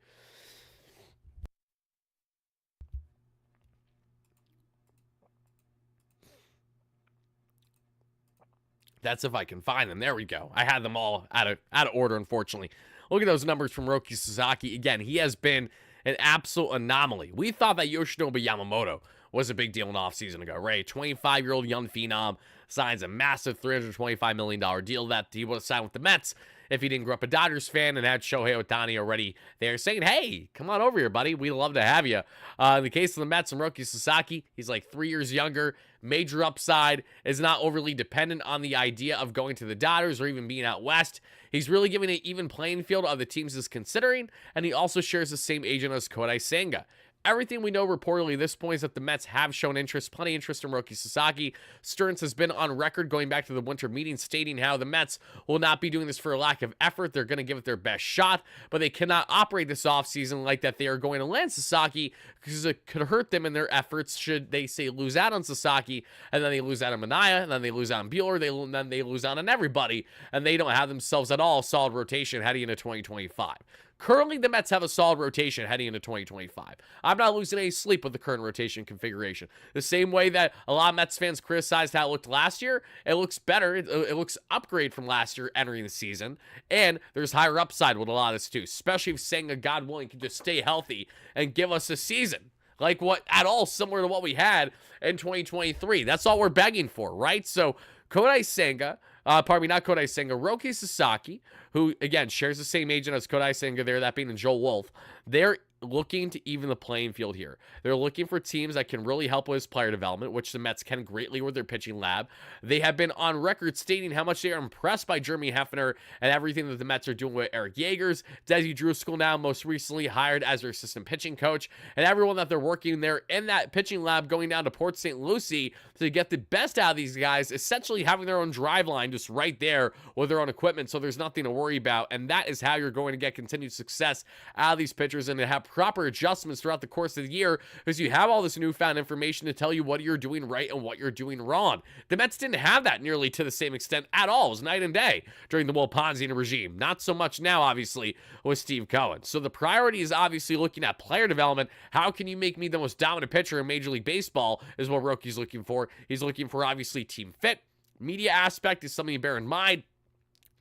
That's if I can find them. There we go. I had them all out of order, unfortunately. Look at those numbers from Roki Sasaki. Again, he has been an absolute anomaly. We thought that Yoshinobu Yamamoto was a big deal an offseason ago, right? 25-year-old young phenom signs a massive $325 million deal that he would have signed with the Mets if he didn't grow up a Dodgers fan and had Shohei Ohtani already there saying, hey, come on over here, buddy. We'd love to have you. In the case of the Mets and Roki Sasaki, he's like 3 years younger, major upside, is not overly dependent on the idea of going to the Dodgers or even being out west. He's really giving an even playing field of the teams he's considering, and he also shares the same agent as Kodai Senga. Everything we know reportedly at this point is that the Mets have shown interest, plenty of interest in Roki Sasaki. Stearns has been on record going back to the winter meeting stating how the Mets will not be doing this for a lack of effort. They're going to give it their best shot, but they cannot operate this offseason like that. They are going to land Sasaki because it could hurt them in their efforts should they, say, lose out on Sasaki, and then they lose out on Manaea, and then they lose out on Buehler, then they lose out on everybody, and they don't have themselves at all a solid rotation heading into 2025. Currently, the Mets have a solid rotation heading into 2025. I'm not losing any sleep with the current rotation configuration. The same way that a lot of Mets fans criticized how it looked last year, it looks better. It looks upgrade from last year entering the season. And there's higher upside with a lot of this too, especially if Senga, God willing, can just stay healthy and give us a season like what at all similar to what we had in 2023. That's all we're begging for, right? So Kodai Senga, pardon me, not Kodai Senga, Roki Sasaki, who, again, shares the same agent as Kodai Senga there, that being Joel Wolf, they're looking to even the playing field here. They're looking for teams that can really help with his player development, which the Mets can greatly with their pitching lab. They have been on record stating how much they are impressed by Jeremy Hefner and everything that the Mets are doing with Eric Yeagers. Desi Driscoll now most recently hired as their assistant pitching coach, and everyone that they're working there in that pitching lab going down to Port St. Lucie to get the best out of these guys, essentially having their own drive line just right there with their own equipment, so there's nothing to worry about, and that is how you're going to get continued success out of these pitchers and to have proper adjustments throughout the course of the year because you have all this newfound information to tell you what you're doing right and what you're doing wrong. The Mets didn't have that nearly to the same extent at all. It was night and day during the Will Ponzini regime. Not so much now, obviously, with Steve Cohen. So the priority is obviously looking at player development. How can you make me the most dominant pitcher in Major League Baseball is what Roki's looking for. He's looking for, obviously, team fit. Media aspect is something to bear in mind.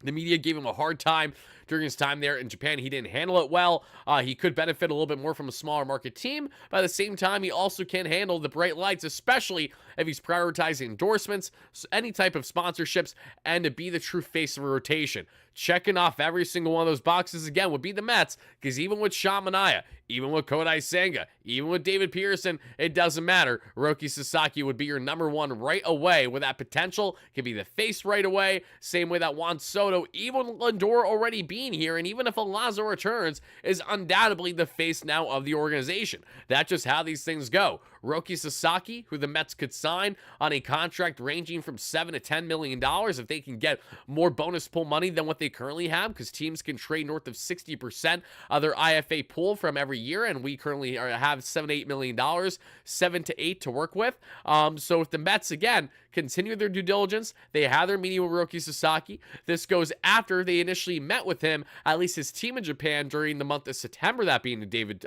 The media gave him a hard time during his time there in Japan. He didn't handle it well. He could benefit a little bit more from a smaller market team. But at the same time, he also can handle the bright lights, especially if he's prioritizing endorsements, any type of sponsorships, and to be the true face of a rotation. Checking off every single one of those boxes again would be the Mets, because even with Sean Manaea, even with Kodai Senga, even with David Pearson, it doesn't matter. Roki Sasaki would be your number one right away with that potential. Could be the face right away. Same way that Juan Soto, even Lindor already being here, and even if Alonso returns, is undoubtedly the face now of the organization. That's just how these things go. Roki Sasaki, who the Mets could sign on a contract ranging from $7 to $10 million if they can get more bonus pool money than what they currently have, because teams can trade north of 60% of their IFA pool from every year, and we currently have $7 to $8 million, 7 to 8 to work with. So if the Mets, again, continue their due diligence, they have their meeting with Roki Sasaki. This goes after they initially met with him, at least his team in Japan, during the month of September, that being David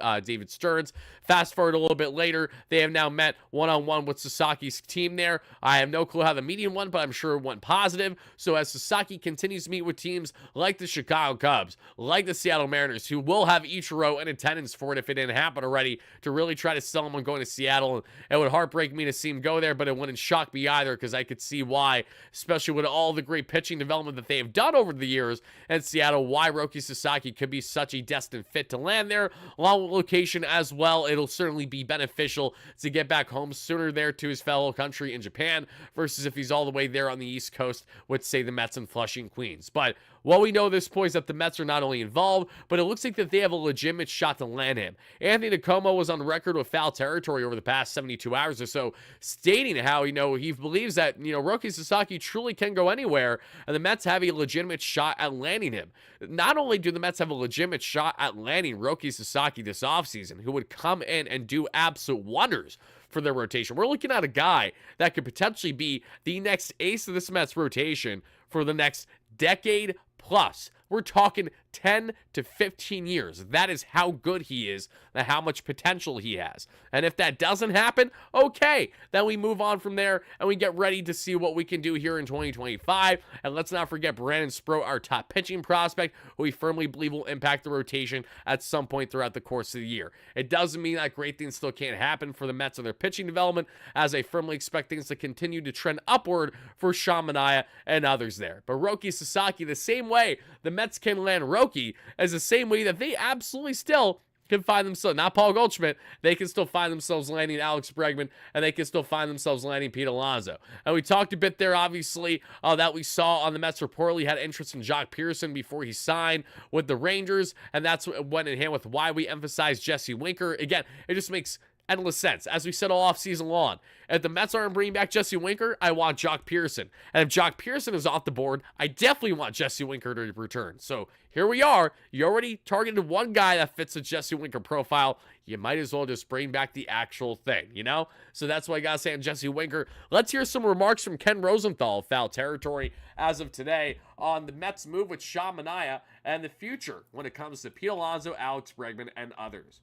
Stearns. Fast forward a little bit later, they have now met one-on-one with Sasaki's team there. I have no clue how the meeting went, but I'm sure it went positive. So as Sasaki continues to meet with teams like the Chicago Cubs, like the Seattle Mariners, who will have Ichiro in attendance for it if it didn't happen already, to really try to sell him on going to Seattle. It would heartbreak me to see him go there, but it wouldn't shock me either, because I could see why, especially with all the great pitching development that they have done over the years in Seattle, why Roki Sasaki could be such a destined fit to land there. Along with location as well, it'll certainly be beneficial to get back home sooner there to his fellow country in Japan versus if he's all the way there on the East Coast with, say, the Mets in Flushing, Queens. But what we know at this point is that the Mets are not only involved, but it looks like that they have a legitimate shot to land him. Anthony Tacoma was on record with foul territory over the past 72 hours or so, stating how, he believes that, Roki Sasaki truly can go anywhere, and the Mets have a legitimate shot at landing him. Not only do the Mets have a legitimate shot at landing Roki Sasaki this offseason, who would come in and do absolute wonders for their rotation. We're looking at a guy that could potentially be the next ace of this Mets rotation for the next decade plus. We're talking 10 to 15 years. That is how good he is and how much potential he has. And if that doesn't happen, okay, then we move on from there and we get ready to see what we can do here in 2025. And let's not forget Brandon Sproat, our top pitching prospect, who we firmly believe will impact the rotation at some point throughout the course of the year. It doesn't mean that great things still can't happen for the Mets and their pitching development, as I firmly expect things to continue to trend upward for Sean Manaea and others there. But Roki Sasaki, the same way the Mets can land Roki, is the same way that they absolutely still can find themselves, not Paul Goldschmidt, they can still find themselves landing Alex Bregman, and they can still find themselves landing Pete Alonso. And we talked a bit there, obviously, that we saw on the Mets reportedly had interest in Jock Pearson before he signed with the Rangers, and that's what went in hand with why we emphasized Jesse Winker. Again, it just makes endless sense. As we said all offseason long, if the Mets aren't bringing back Jesse Winker, I want Jock Pearson. And if Jock Pearson is off the board, I definitely want Jesse Winker to return. So here we are. You already targeted one guy that fits the Jesse Winker profile. You might as well just bring back the actual thing, you know? So that's what I got to say on Jesse Winker. Let's hear some remarks from Ken Rosenthal of Foul Territory as of today on the Mets move with Sean Manaea and the future when it comes to Pete Alonso, Alex Bregman, and others.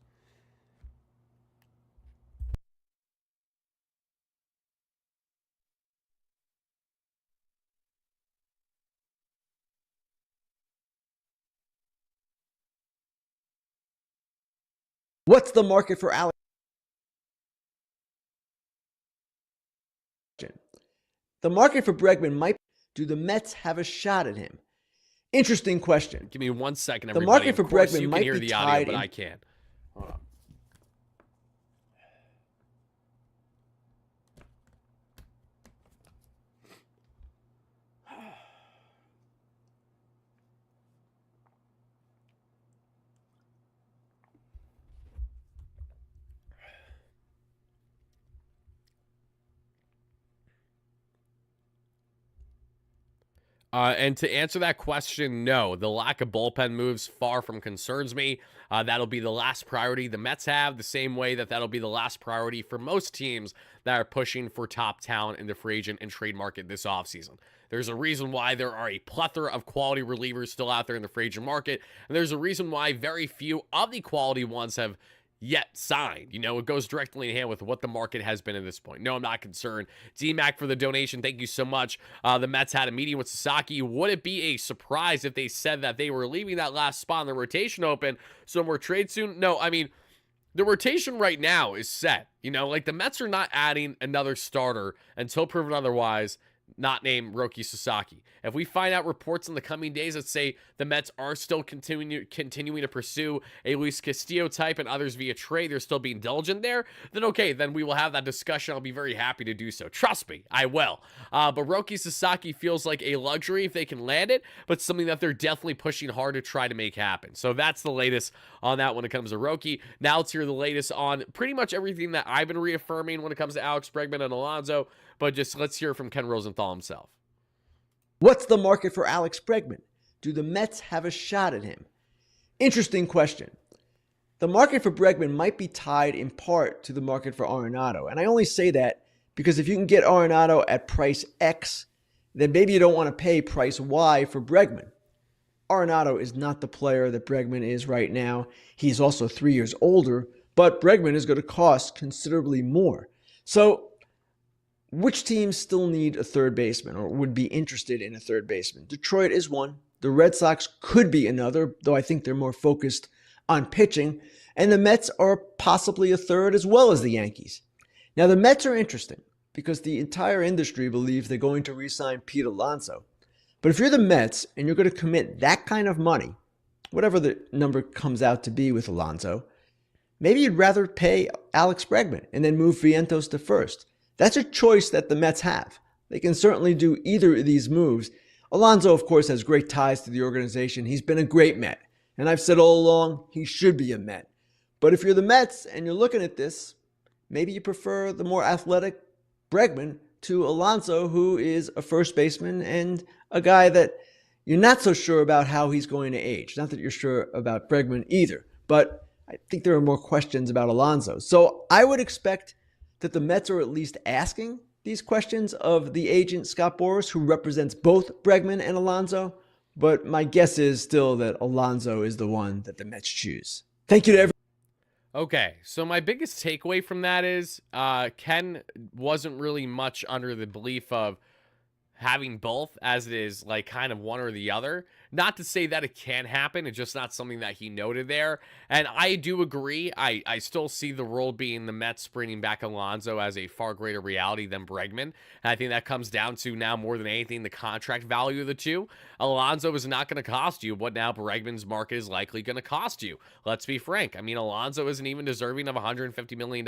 What's the market for Alex? The market for Bregman might. Do the Mets have a shot at him? Interesting question. Give me 1 second, The everybody. market for Of course, Bregman you might can hear be the tied audio, but in. I can't. Hold on. And to answer that question, no. The lack of bullpen moves far from concerns me. That'll be the last priority the Mets have, the same way that that'll be the last priority for most teams that are pushing for top talent in the free agent and trade market this offseason. There's a reason why there are a plethora of quality relievers still out there in the free agent market, and there's a reason why very few of the quality ones have yet signed. You know, it goes directly in hand with what the market has been at this point. No, I'm not concerned. D-Mac for the donation. Thank you so much. The Mets had a meeting with Sasaki. Would it be a surprise if they said that they were leaving that last spot in the rotation open so more trade soon? No, I mean, the rotation right now is set. You know, like the Mets are not adding another starter until proven otherwise, not named Roki Sasaki. If we find out reports in the coming days that say the Mets are still continuing to pursue a Luis Castillo type and others via trade, they're still being diligent there, then okay, then we will have that discussion. I'll be very happy to do so. Trust me, I will. But Roki Sasaki feels like a luxury if they can land it, but something that they're definitely pushing hard to try to make happen. So that's the latest on that when it comes to Roki. Now let's hear the latest on pretty much everything that I've been reaffirming when it comes to Alex Bregman and Alonso, but just let's hear from Ken Rosenthal himself. What's the market for Alex Bregman? Do the Mets have a shot at him? Interesting question. The market for Bregman might be tied in part to the market for Arenado. And I only say that because if you can get Arenado at price X, then maybe you don't want to pay price Y for Bregman. Arenado is not the player that Bregman is right now. He's also 3 years older, but Bregman is going to cost considerably more. So which teams still need a third baseman or would be interested in a third baseman? Detroit is one. The Red Sox could be another, though I think they're more focused on pitching. And the Mets are possibly a third as well as the Yankees. Now, the Mets are interesting because the entire industry believes they're going to re-sign Pete Alonso. But if you're the Mets and you're going to commit that kind of money, whatever the number comes out to be with Alonso, maybe you'd rather pay Alex Bregman and then move Vientos to first. That's a choice that the Mets have. They can certainly do either of these moves. Alonso, of course, has great ties to the organization. He's been a great Met. And I've said all along, he should be a Met. But if you're the Mets and you're looking at this, maybe you prefer the more athletic Bregman to Alonso, who is a first baseman and a guy that you're not so sure about how he's going to age. Not that you're sure about Bregman either, but I think there are more questions about Alonso. So I would expect that the Mets are at least asking these questions of the agent Scott Boras, who represents both Bregman and Alonso. but my guess is still that Alonso is the one that the Mets choose. Thank you to everyone. Okay, so my biggest takeaway from that is Ken wasn't really much under the belief of having both, as it is like kind of one or the other. Not to say that it can happen, it's just not something that he noted there. And I do agree. I still see the role being the Mets bringing back Alonso as a far greater reality than Bregman. And I think that comes down to now more than anything the contract value of the two. Alonso is not going to cost you what now Bregman's market is likely going to cost you. Let's be frank. I mean, Alonso isn't even deserving of $150 million.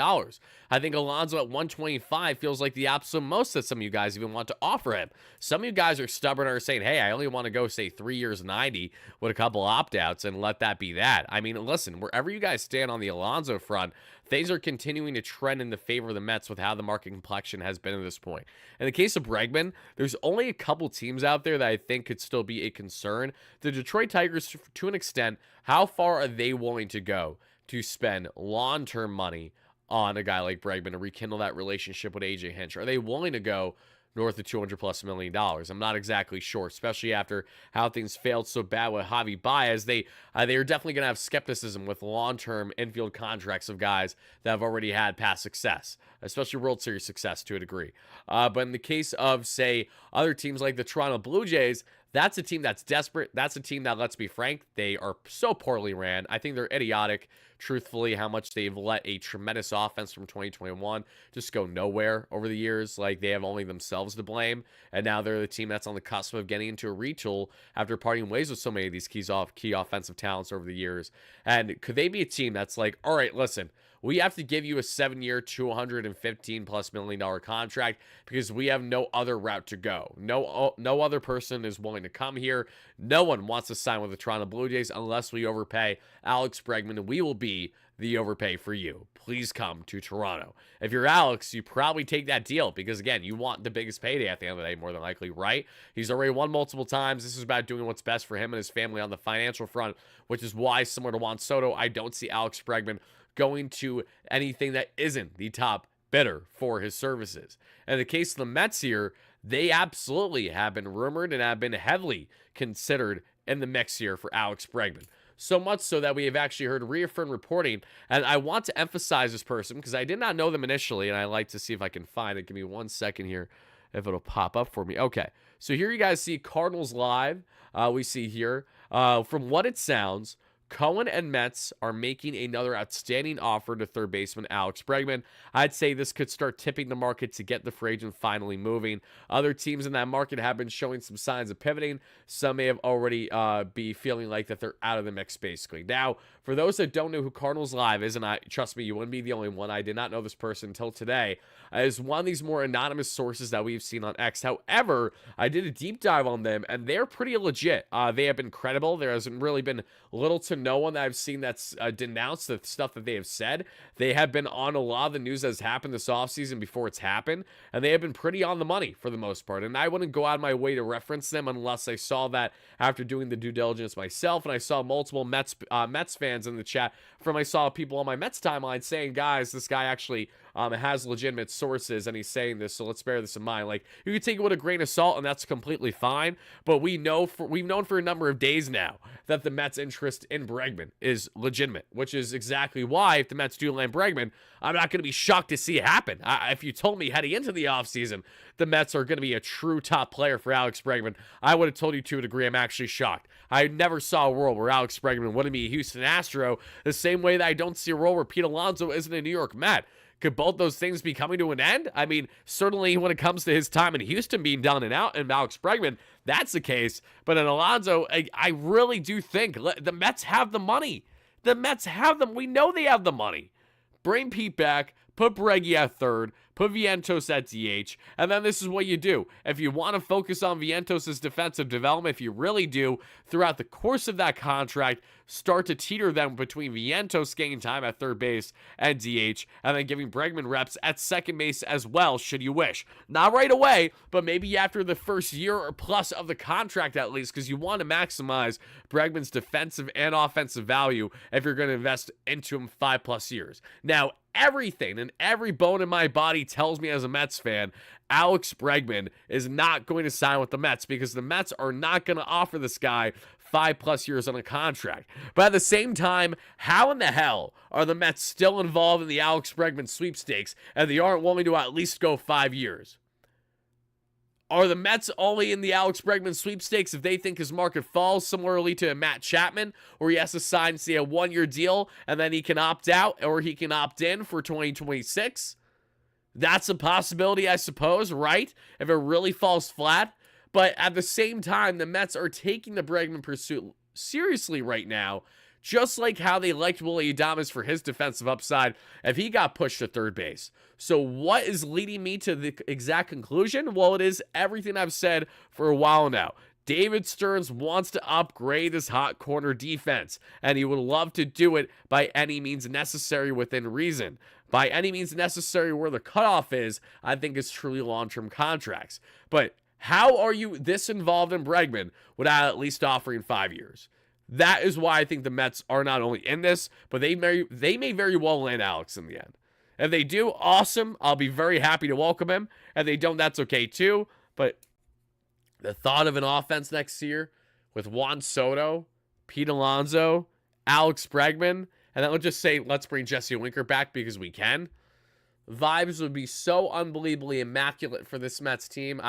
I think Alonso at 125 feels like the absolute most that some of you guys even want to offer him. Some of you guys are stubborn or saying, hey, I only want to go, say, 3 years 90 with a couple opt-outs and let that be that. I mean, listen, wherever you guys stand on the Alonso front, things are continuing to trend in the favor of the Mets with how the market complexion has been at this point. In the case of Bregman, there's only a couple teams out there that I think could still be a concern. The Detroit Tigers, to an extent, how far are they willing to go to spend long-term money on a guy like Bregman to rekindle that relationship with AJ Hinch? Are they willing to go north of $200+ million? I'm not exactly sure, especially after how things failed so bad with Javi Baez. They are definitely going to have skepticism with long-term infield contracts of guys that have already had past success, especially World Series success to a degree. But in the case of, say, other teams like the Toronto Blue Jays, that's a team that's desperate. That's a team that, let's be frank, they are so poorly ran. I think they're idiotic, truthfully, how much they've let a tremendous offense from 2021 just go nowhere over the years. Like, they have only themselves to blame. And now they're the team that's on the cusp of getting into a retool after parting ways with so many of these key offensive talents over the years. And could they be a team that's like, all right, listen, we have to give you a 7-year, $215+ million contract because we have no other route to go. No other person is willing to come here. No one wants to sign with the Toronto Blue Jays unless we overpay Alex Bregman, and we will be the overpay for you. Please come to Toronto. If you're Alex, you probably take that deal because, again, you want the biggest payday at the end of the day, more than likely, right? He's already won multiple times. This is about doing what's best for him and his family on the financial front, which is why, similar to Juan Soto, I don't see Alex Bregman going to anything that isn't the top bidder for his services. In the case of the Mets here, they absolutely have been rumored and have been heavily considered in the mix here for Alex Bregman. So much so that we have actually heard reaffirmed reporting, and I want to emphasize this person because I did not know them initially, and I like to see if I can find it. Give me 1 second here if it'll pop up for me. Okay, so here you guys see Cardinals Live. We see here, from what it sounds, Cohen and Mets are making another outstanding offer to third baseman Alex Bregman. I'd say this could start tipping the market to get the free agent finally moving. Other teams in that market have been showing some signs of pivoting. Some may have already be feeling like that they're out of the mix, basically. Now, for those that don't know who Cardinals Live is, and trust me, you wouldn't be the only one. I did not know this person until today. Is one of these more anonymous sources that we've seen on X. However, I did a deep dive on them, and they're pretty legit. They have been credible. There hasn't really been little to no one that I've seen that's denounced the stuff that they have said. They have been on a lot of the news that has happened this offseason before it's happened, and they have been pretty on the money for the most part. And I wouldn't go out of my way to reference them unless I saw that after doing the due diligence myself, and I saw multiple Mets fans in the chat I saw people on my Mets timeline saying, guys, this guy actually has legitimate sources, and he's saying this, so let's bear this in mind. Like, you can take it with a grain of salt, and that's completely fine, but we've known for a number of days now that the Mets' interest in Bregman is legitimate, which is exactly why, if the Mets do land Bregman, I'm not going to be shocked to see it happen. If you told me heading into the offseason the Mets are going to be a true top player for Alex Bregman, I would have told you to a degree. I'm actually shocked. I never saw a world where Alex Bregman wouldn't be a Houston Astro, the same way that I don't see a world where Pete Alonso isn't a New York Met. Could both those things be coming to an end? I mean, certainly when it comes to his time in Houston being down and out, and Alex Bregman, that's the case. But in Alonso, I really do think the Mets have the money. The Mets have them. We know they have the money. Bring Pete back, put Breggy at third, put Vientos at DH, and then this is what you do. If you want to focus on Vientos' defensive development, if you really do, throughout the course of that contract, start to teeter them between Vientos getting time at third base and DH, and then giving Bregman reps at second base as well, should you wish. Not right away, but maybe after the first year or plus of the contract at least, because you want to maximize Bregman's defensive and offensive value if you're going to invest into him 5+ years. Now, everything and every bone in my body tells me as a Mets fan, Alex Bregman is not going to sign with the Mets because the Mets are not going to offer this guy 5+ years on a contract. But at the same time, how in the hell are the Mets still involved in the Alex Bregman sweepstakes and they aren't willing to at least go 5 years? Are the Mets only in the Alex Bregman sweepstakes if they think his market falls, similarly to Matt Chapman, where he has to sign, say, a 1-year deal and then he can opt out or he can opt in for 2026? That's a possibility, I suppose, right? If it really falls flat. But at the same time, the Mets are taking the Bregman pursuit seriously right now, just like how they liked Willy Adames for his defensive upside if he got pushed to third base. So what is leading me to the exact conclusion? Well, it is everything I've said for a while now. David Stearns wants to upgrade his hot corner defense, and he would love to do it by any means necessary within reason. By any means necessary where the cutoff is, I think is truly long-term contracts. But how are you this involved in Bregman without at least offering 5 years? That is why I think the Mets are not only in this, but they may very well land Alex in the end. If they do, awesome. I'll be very happy to welcome him. If they don't, that's okay too. But the thought of an offense next year with Juan Soto, Pete Alonso, Alex Bregman, and then let's just say, let's bring Jesse Winker back because we can. Vibes would be so unbelievably immaculate for this Mets team.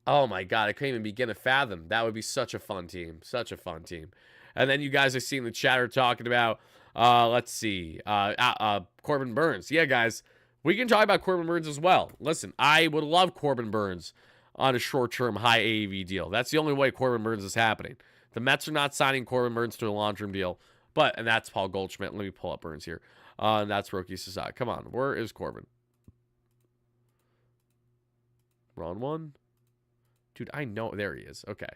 Oh my God, I couldn't even begin to fathom. That would be such a fun team. Such a fun team. And then you guys are seeing the chatter talking about, let's see, Corbin Burnes. Yeah, guys, we can talk about Corbin Burnes as well. Listen, I would love Corbin Burnes on a short-term high AAV deal. That's the only way Corbin Burnes is happening. The Mets are not signing Corbin Burnes to a long-term deal. And that's Paul Goldschmidt. Let me pull up Burnes here. And that's Roki Sasaki. Come on, where is Corbin? Wrong one? Dude, I know. There he is. Okay.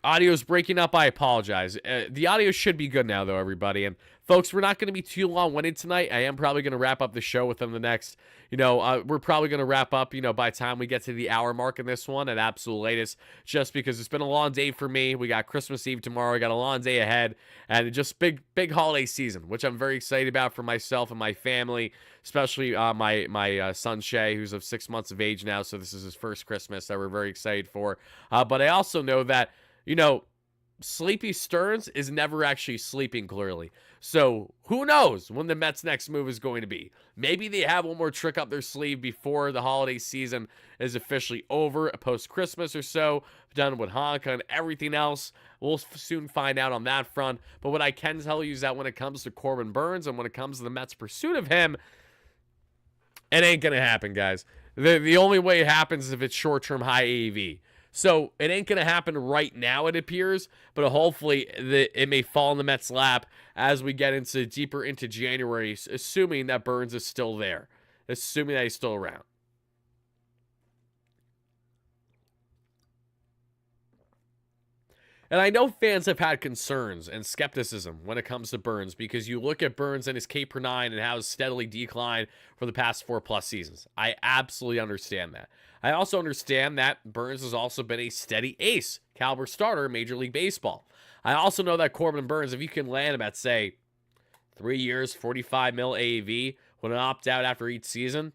Audio's breaking up. I apologize. The audio should be good now, though, everybody. And, folks, we're not going to be too long-winded tonight. I am probably going to wrap up the show within the next, we're probably going to wrap up, by the time we get to the hour mark in this one at absolute latest, just because it's been a long day for me. We got Christmas Eve tomorrow. We got a long day ahead, and just big holiday season, which I'm very excited about for myself and my family, especially my son Shay, who's of 6 months of age now, so this is his first Christmas that we're very excited for. But I also know that, Sleepy Stearns is never actually sleeping clearly. So who knows when the Mets' next move is going to be? Maybe they have one more trick up their sleeve before the holiday season is officially over, post-Christmas or so, done with Hanukkah and everything else. We'll soon find out on that front. But what I can tell you is that when it comes to Corbin Burnes and when it comes to the Mets' pursuit of him, it ain't going to happen, guys. The only way it happens is if it's short-term high AAV. So it ain't going to happen right now, it appears, but hopefully it may fall in the Mets' lap as we get deeper into January, assuming that Burnes is still there, assuming that he's still around. And I know fans have had concerns and skepticism when it comes to Burnes because you look at Burnes and his K per 9 and how it's steadily declined for the past 4+ seasons. I absolutely understand that. I also understand that Burnes has also been a steady ace caliber starter in Major League Baseball. I also know that Corbin Burnes, if you can land him at, say, 3 years, $45 million AAV, with an opt-out after each season,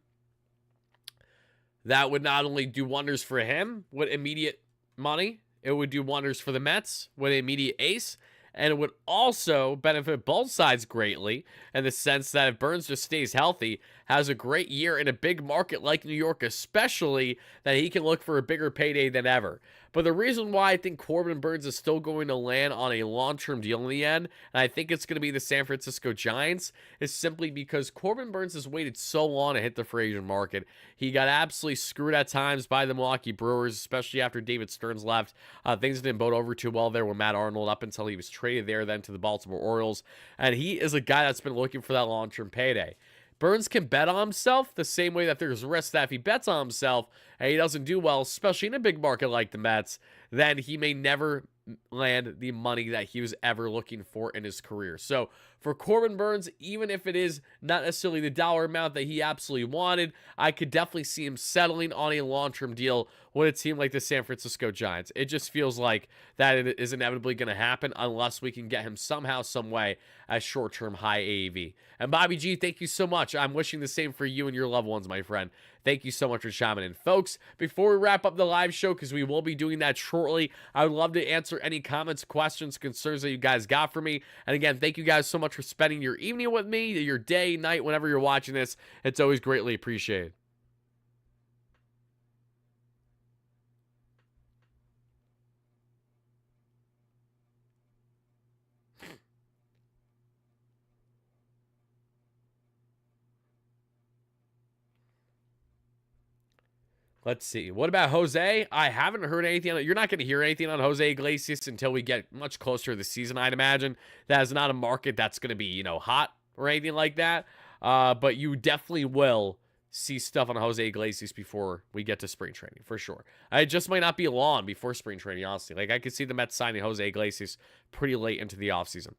that would not only do wonders for him with immediate money, it would do wonders for the Mets with an immediate ace, and it would also benefit both sides greatly in the sense that if Burnes just stays healthy, has a great year in a big market like New York especially, that he can look for a bigger payday than ever. But the reason why I think Corbin Burnes is still going to land on a long-term deal in the end, and I think it's going to be the San Francisco Giants, is simply because Corbin Burnes has waited so long to hit the free agent market. He got absolutely screwed at times by the Milwaukee Brewers, especially after David Stearns left. Things didn't bode over too well there with Matt Arnold up until he was traded there then to the Baltimore Orioles. And he is a guy that's been looking for that long-term payday. Burnes can bet on himself the same way that there's risk that if he bets on himself and he doesn't do well, especially in a big market like the Mets, then he may never land the money that he was ever looking for in his career. So For Corbin Burnes, even if it is not necessarily the dollar amount that he absolutely wanted, I could definitely see him settling on a long-term deal with a team like the San Francisco Giants. It just feels like that it is inevitably going to happen unless we can get him somehow, some way as short-term high AAV. And Bobby G, thank you so much. I'm wishing the same for you and your loved ones, my friend. Thank you so much for chiming in. Folks, before we wrap up the live show, because we will be doing that shortly, I would love to answer any comments, questions, concerns that you guys got for me. And again, thank you guys so much for spending your evening with me, your day, night, whenever you're watching this. It's always greatly appreciated. Let's see. What about Jose? I haven't heard anything. You're not going to hear anything on Jose Iglesias until we get much closer to the season, I'd imagine. That is not a market that's going to be, hot or anything like that. But you definitely will see stuff on Jose Iglesias before we get to spring training, for sure. It just might not be long before spring training, honestly. Like, I could see the Mets signing Jose Iglesias pretty late into the offseason.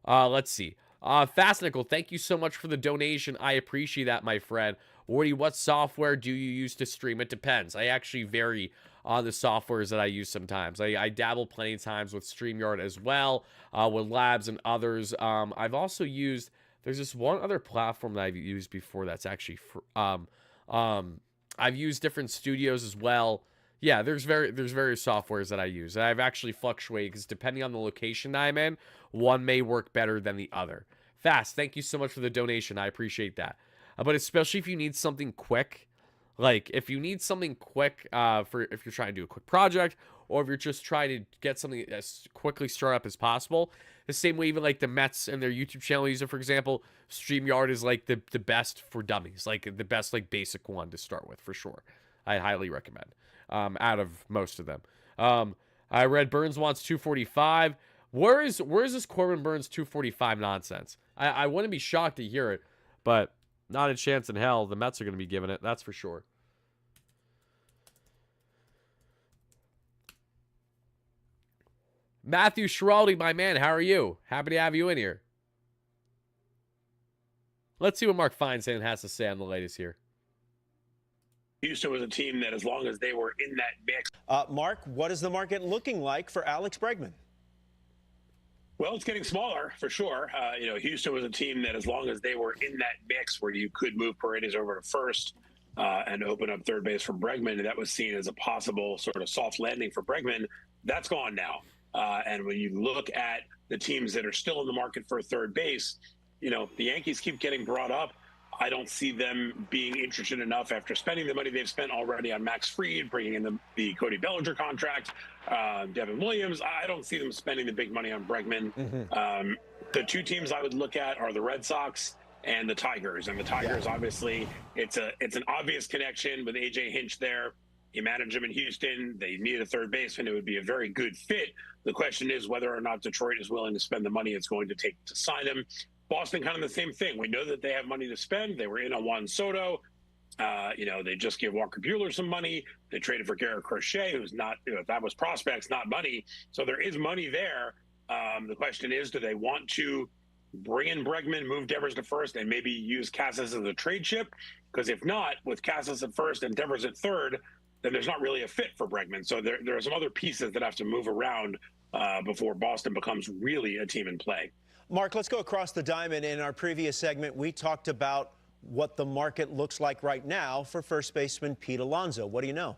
Let's see. Fastnickel, thank you so much for the donation. I appreciate that, my friend. Wardy, what software do you use to stream? It depends. I actually vary on the softwares that I use sometimes. I dabble plenty of times with StreamYard as well, with Labs and others. I've also used, there's this one other platform that I've used before that's actually, I've used different studios as well. Yeah, there's various softwares that I use. And I've actually fluctuated because depending on the location that I'm in, one may work better than the other. Fast, thank you so much for the donation. I appreciate that. But especially if you need something quick, like if you need something quick if you're trying to do a quick project, or if you're just trying to get something as quickly started up as possible. The same way even like the Mets and their YouTube channel user, for example, StreamYard is like the best for dummies, like the best like basic one to start with for sure. I highly recommend out of most of them. I read Burnes wants 245. Where is this Corbin Burnes 245 nonsense? I wouldn't be shocked to hear it, but not a chance in hell the Mets are going to be giving it. That's for sure. Matthew Schiraldi, my man, how are you? Happy to have you in here. Let's see what Mark Feinsand has to say on the latest here. Houston was a team that, as long as they were in that mix. Mark, what is the market looking like for Alex Bregman? Well, it's getting smaller for sure. Houston was a team that, as long as they were in that mix where you could move Paredes over to first and open up third base for Bregman, and that was seen as a possible sort of soft landing for Bregman, that's gone now. And when you look at the teams that are still in the market for third base, the Yankees keep getting brought up. I don't see them being interested enough after spending the money they've spent already on Max Fried, bringing in the Cody Bellinger contract, Devin Williams. I don't see them spending the big money on Bregman. Mm-hmm. The two teams I would look at are the Red Sox and the Tigers. And the Tigers, obviously, it's an obvious connection with A.J. Hinch there. You manage them in Houston. They need a third baseman. It would be a very good fit. The question is whether or not Detroit is willing to spend the money it's going to take to sign him. Boston, kind of the same thing. We know that they have money to spend. They were in on Juan Soto. They just gave Walker Buehler some money. They traded for Garrett Crochet, who's not, that was prospects, not money. So there is money there. The question is, do they want to bring in Bregman, move Devers to first, and maybe use Casas as a trade chip? Because if not, with Casas at first and Devers at third, then there's not really a fit for Bregman. So there are some other pieces that have to move around before Boston becomes really a team in play. Mark, let's go across the diamond. In our previous segment, we talked about what the market looks like right now for first baseman Pete Alonso. What do you know?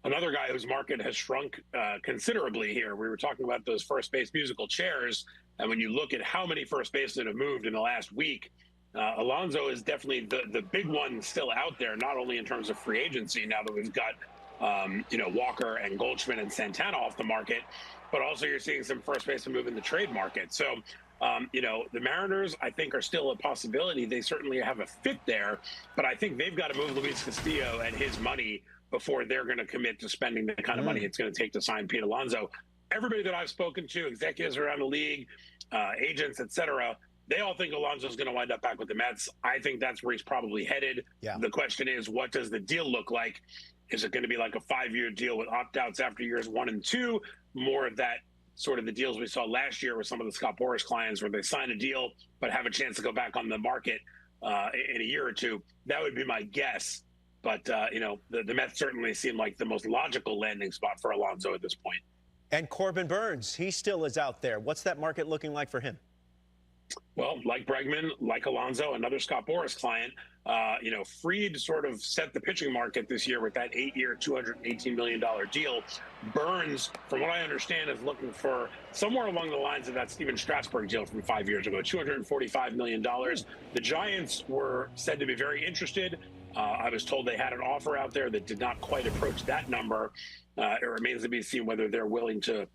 Another guy whose market has shrunk considerably here. We were talking about those first base musical chairs, and when you look at how many first basemen have moved in the last week, Alonso is definitely the big one still out there, not only in terms of free agency now that we've got Walker and Goldschmidt and Santana off the market, but also you're seeing some first basemen move in the trade market. So, the Mariners, I think, are still a possibility. They certainly have a fit there, but I think they've got to move Luis Castillo and his money before they're going to commit to spending the kind of money it's going to take to sign Pete Alonso. Everybody that I've spoken to, executives around the league, agents, etc., they all think Alonso's going to wind up back with the Mets. I think that's where he's probably headed. Yeah. The question is, what does the deal look like? Is it going to be like a 5-year deal with opt-outs after years 1 and 2? More of that sort of the deals we saw last year with some of the Scott Boras clients, where they sign a deal but have a chance to go back on the market in a year or two. That would be my guess. But, you know, the Mets certainly seem like the most logical landing spot for Alonso at this point. And Corbin Burns, he still is out there. What's that market looking like for him? Well, like Bregman, like Alonso, another Scott Boras client, you know, Fried sort of set the pitching market this year with that 8-year, $218 million deal. Burns, from what I understand, is looking for somewhere along the lines of that Steven Strasburg deal from 5 years ago, $245 million. The Giants were said to be very interested. I was told they had an offer out there that did not quite approach that number. It remains to be seen whether they're willing to,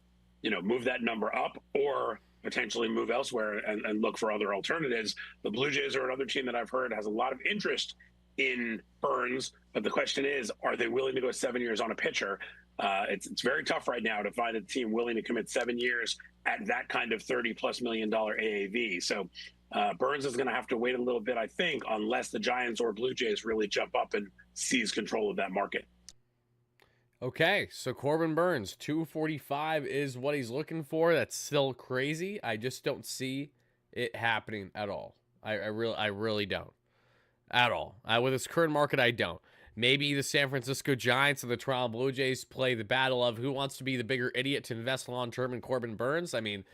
you know, move that number up or potentially move elsewhere and look for other alternatives. The Blue Jays are another team that I've heard has a lot of interest in Burns, but the question is, are they willing to go 7 years on a pitcher? It's very tough right now to find a team willing to commit 7 years at that kind of $30+ million AAV. So Burns is going to have to wait a little bit, I think, unless the Giants or Blue Jays really jump up and seize control of that market. Okay, so Corbin Burns, 245 is what he's looking for. That's still crazy. I just don't see it happening at all. I really don't. At all. With this current market, I don't. Maybe the San Francisco Giants and the Toronto Blue Jays play the battle of who wants to be the bigger idiot to invest long-term in Corbin Burns. I mean,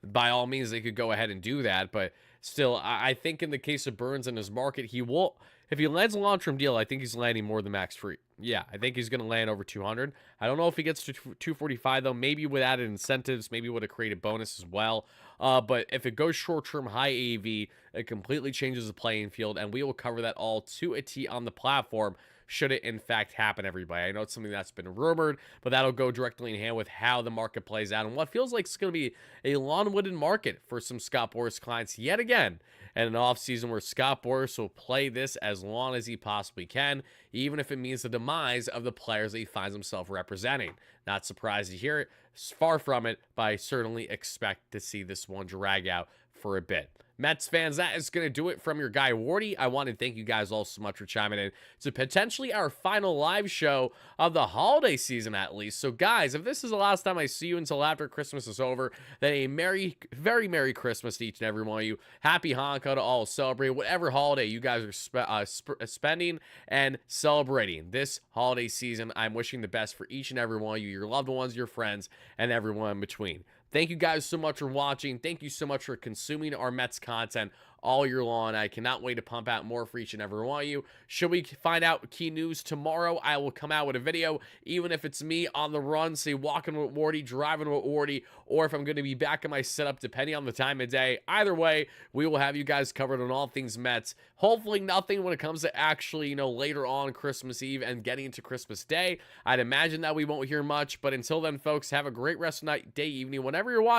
by all means, they could go ahead and do that, but still, I think in the case of Burns and his market, he will, if he lands a long-term deal, I think he's landing more than max free. Yeah, I think he's going to land over 200. I don't know if he gets to 245, though. Maybe with added incentives, maybe with a creative bonus as well. But if it goes short-term high AAV, it completely changes the playing field, and we will cover that all to a T on the platform should it in fact happen, everybody. I know it's something that's been rumored, but that'll go directly in hand with how the market plays out and what feels like it's going to be a long-winded market for some Scott Boras clients yet again, and an offseason where Scott Boras will play this as long as he possibly can, even if it means the demise of the players that he finds himself representing. Not surprised to hear it, far from it, but I certainly expect to see this one drag out for a bit. Mets fans, that is going to do it from your guy, Wardy. I want to thank you guys all so much for chiming in to potentially our final live show of the holiday season, at least. So, guys, if this is the last time I see you until after Christmas is over, then a very Merry Christmas to each and every one of you. Happy Hanukkah to all. Celebrate whatever holiday you guys are spending and celebrating this holiday season. I'm wishing the best for each and every one of you, your loved ones, your friends, and everyone in between. Thank you guys so much for watching. Thank you so much for consuming our Mets content all year long. I cannot wait to pump out more for each and every one of you. Should we find out key news tomorrow, I will come out with a video, even if it's me on the run, say walking with Wardy, driving with Wardy, or if I'm going to be back in my setup, depending on the time of day. Either way, we will have you guys covered on all things Mets. Hopefully nothing when it comes to actually, later on Christmas Eve and getting into Christmas Day. I'd imagine that we won't hear much, but until then, folks, have a great rest of night, day, evening, whenever you're watching.